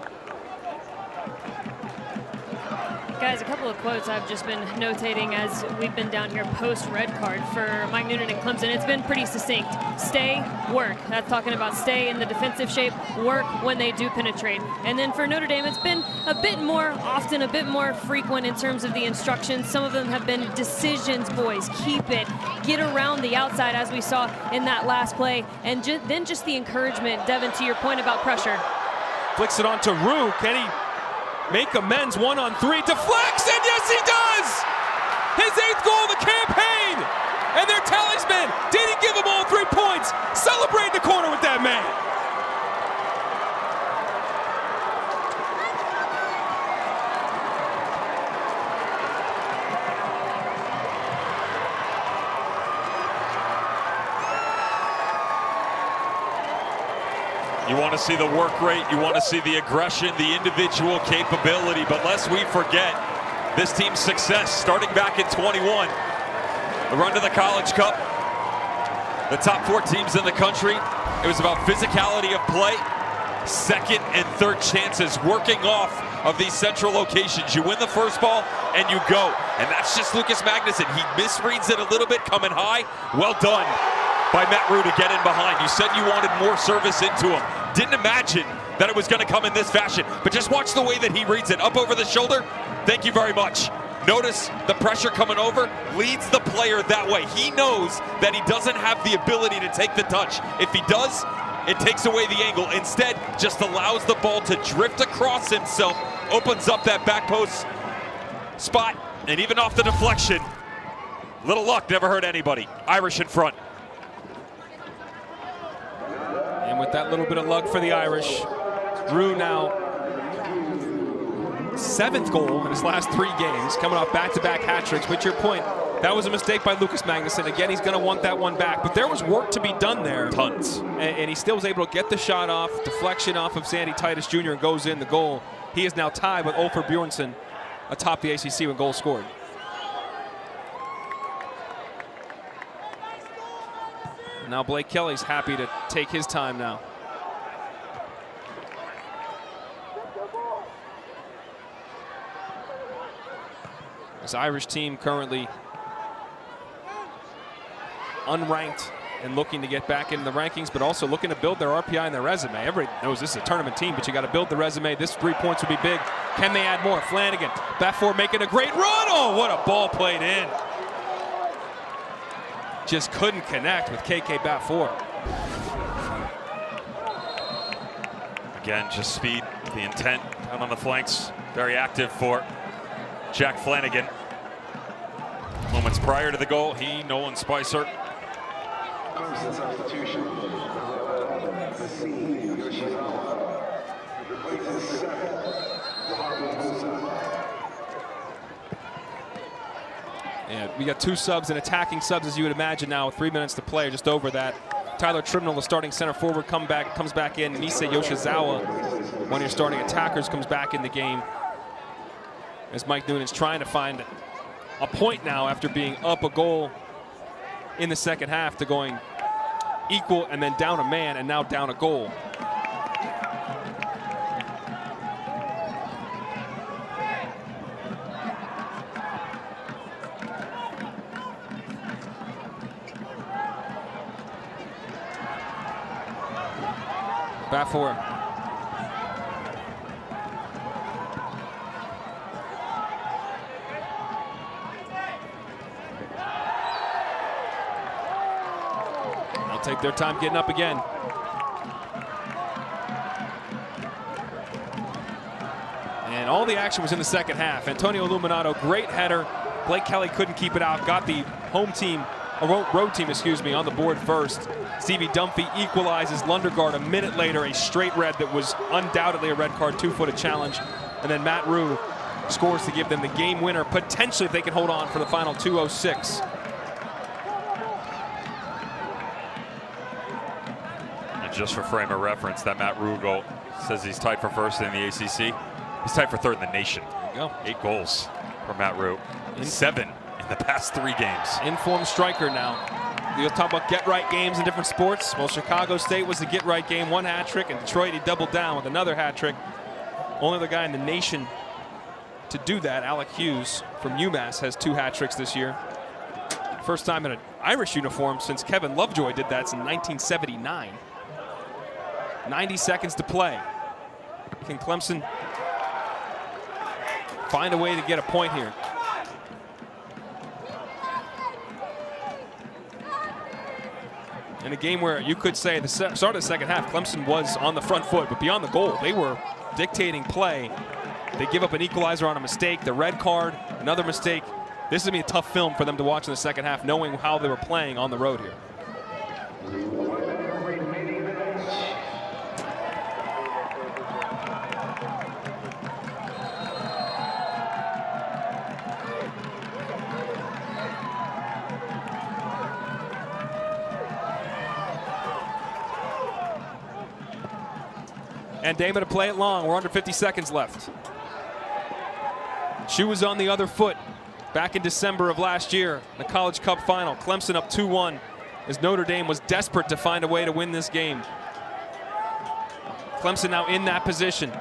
Guys, a couple of quotes I've just been notating as we've been down here post-red card for Mike Nunan and Clemson. It's been pretty succinct. Stay, work. That's talking about stay in the defensive shape, work when they do penetrate. And then for Notre Dame, it's been a bit more often, a bit more frequent in terms of the instructions. Some of them have been decisions, boys. Keep it. Get around the outside, as we saw in that last play. And then just the encouragement, Devin, to your point about pressure. Flicks it on to Rue. Can he make amends? 1-on-3, deflects, and yes, he does! His 8th goal of the campaign! And their talisman, did he give them all 3 points? Celebrate the corner with that man! You want to see the work rate, you want to see the aggression, the individual capability, but lest we forget this team's success starting back in 21. The run to the College Cup, the top 4 teams in the country. It was about physicality of play, second and third chances, working off of these central locations. You win the first ball and you go. And that's just Lucas Magnuson. He misreads it a little bit coming high. Well done by Matt Rue to get in behind. You said you wanted more service into him. Didn't imagine that it was going to come in this fashion, but just watch the way that he reads it. Up over the shoulder, thank you very much. Notice the pressure coming over, leads the player that way. He knows that he doesn't have the ability to take the touch. If he does, it takes away the angle. Instead, just allows the ball to drift across himself, opens up that back post spot, and even off the deflection. Little luck never hurt anybody. Irish in front. And with that little bit of luck for the Irish, Rue now 7th goal in his last 3 games, coming off back-to-back hat tricks. But your point, that was a mistake by Lucas Magnuson. Again, he's going to want that one back. But there was work to be done there. Tons. And he still was able to get the shot off, deflection off of Sandy Titus Jr. and goes in the goal. He is now tied with Olfer Bjornsson atop the ACC with goals scored. Now Blake Kelly's happy to take his time now. This Irish team currently unranked and looking to get back into the rankings, but also looking to build their RPI and their resume. Everybody knows this is a tournament team, but you got to build the resume. This 3 points would be big. Can they add more? Flanagan, Bafour making a great run. Oh, what a ball played in. Just couldn't connect with KK Bafour. Again, just speed, the intent out on the flanks. Very active for Jack Flanagan. Moments prior to the goal, Nolan Spicer. Substitution. Yeah, we got 2 subs and attacking subs, as you would imagine now, with 3 minutes to play, or just over that. Tyler Trimnell, the starting center forward, comes back in. Nisa Yoshizawa, one of your starting attackers, comes back in the game. As Mike Nunan's trying to find a point now after being up a goal in the second half to going equal and then down a man and now down a goal. Bafor. They'll take their time getting up again. And all the action was in the second half. Antonio Illuminato, great header. Blake Kelly couldn't keep it out. Got the road team, on the board first. Stevie Dumpy equalizes. Lundergaard a minute later, a straight red that was undoubtedly a red card, 2-footed challenge. And then Matt Rue scores to give them the game winner, potentially if they can hold on for the final 2:06. And just for frame of reference, that Matt Rue goal says he's tied for first in the ACC. He's tied for third in the nation. There you go. 8 goals for Matt Rue. 7 in the past 3 games. Informed striker now. You'll talk about get-right games in different sports. Well, Chicago State was the get-right game, 1 hat trick, and Detroit, he doubled down with another hat trick. Only other guy in the nation to do that, Alec Hughes from UMass, has 2 hat tricks this year. First time in an Irish uniform since Kevin Lovejoy did that in 1979. 90 seconds to play. Can Clemson find a way to get a point here? In a game where you could say the start of the second half, Clemson was on the front foot, but beyond the goal, they were dictating play. They give up an equalizer on a mistake, the red card, another mistake. This is going to be a tough film for them to watch in the second half, knowing how they were playing on the road here. And Damon to play it long. We're under 50 seconds left. Shoe was on the other foot back in December of last year, the College Cup final. Clemson up 2-1 as Notre Dame was desperate to find a way to win this game. Clemson now in that position.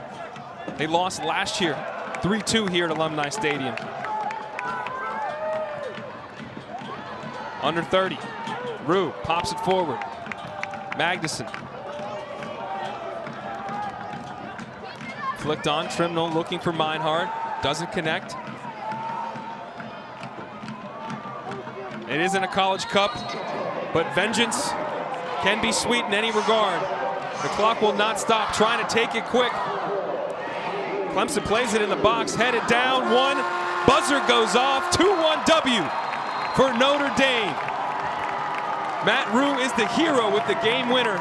They lost last year, 3-2 here at Alumni Stadium. Under 30. Rue pops it forward. Magnuson. Flicked on, Trimnell looking for Meinhardt, doesn't connect. It isn't a College Cup, but vengeance can be sweet in any regard. The clock will not stop, trying to take it quick. Clemson plays it in the box, headed down, 1, buzzer goes off, 2-1 W for Notre Dame. Matt Rue is the hero with the game winner.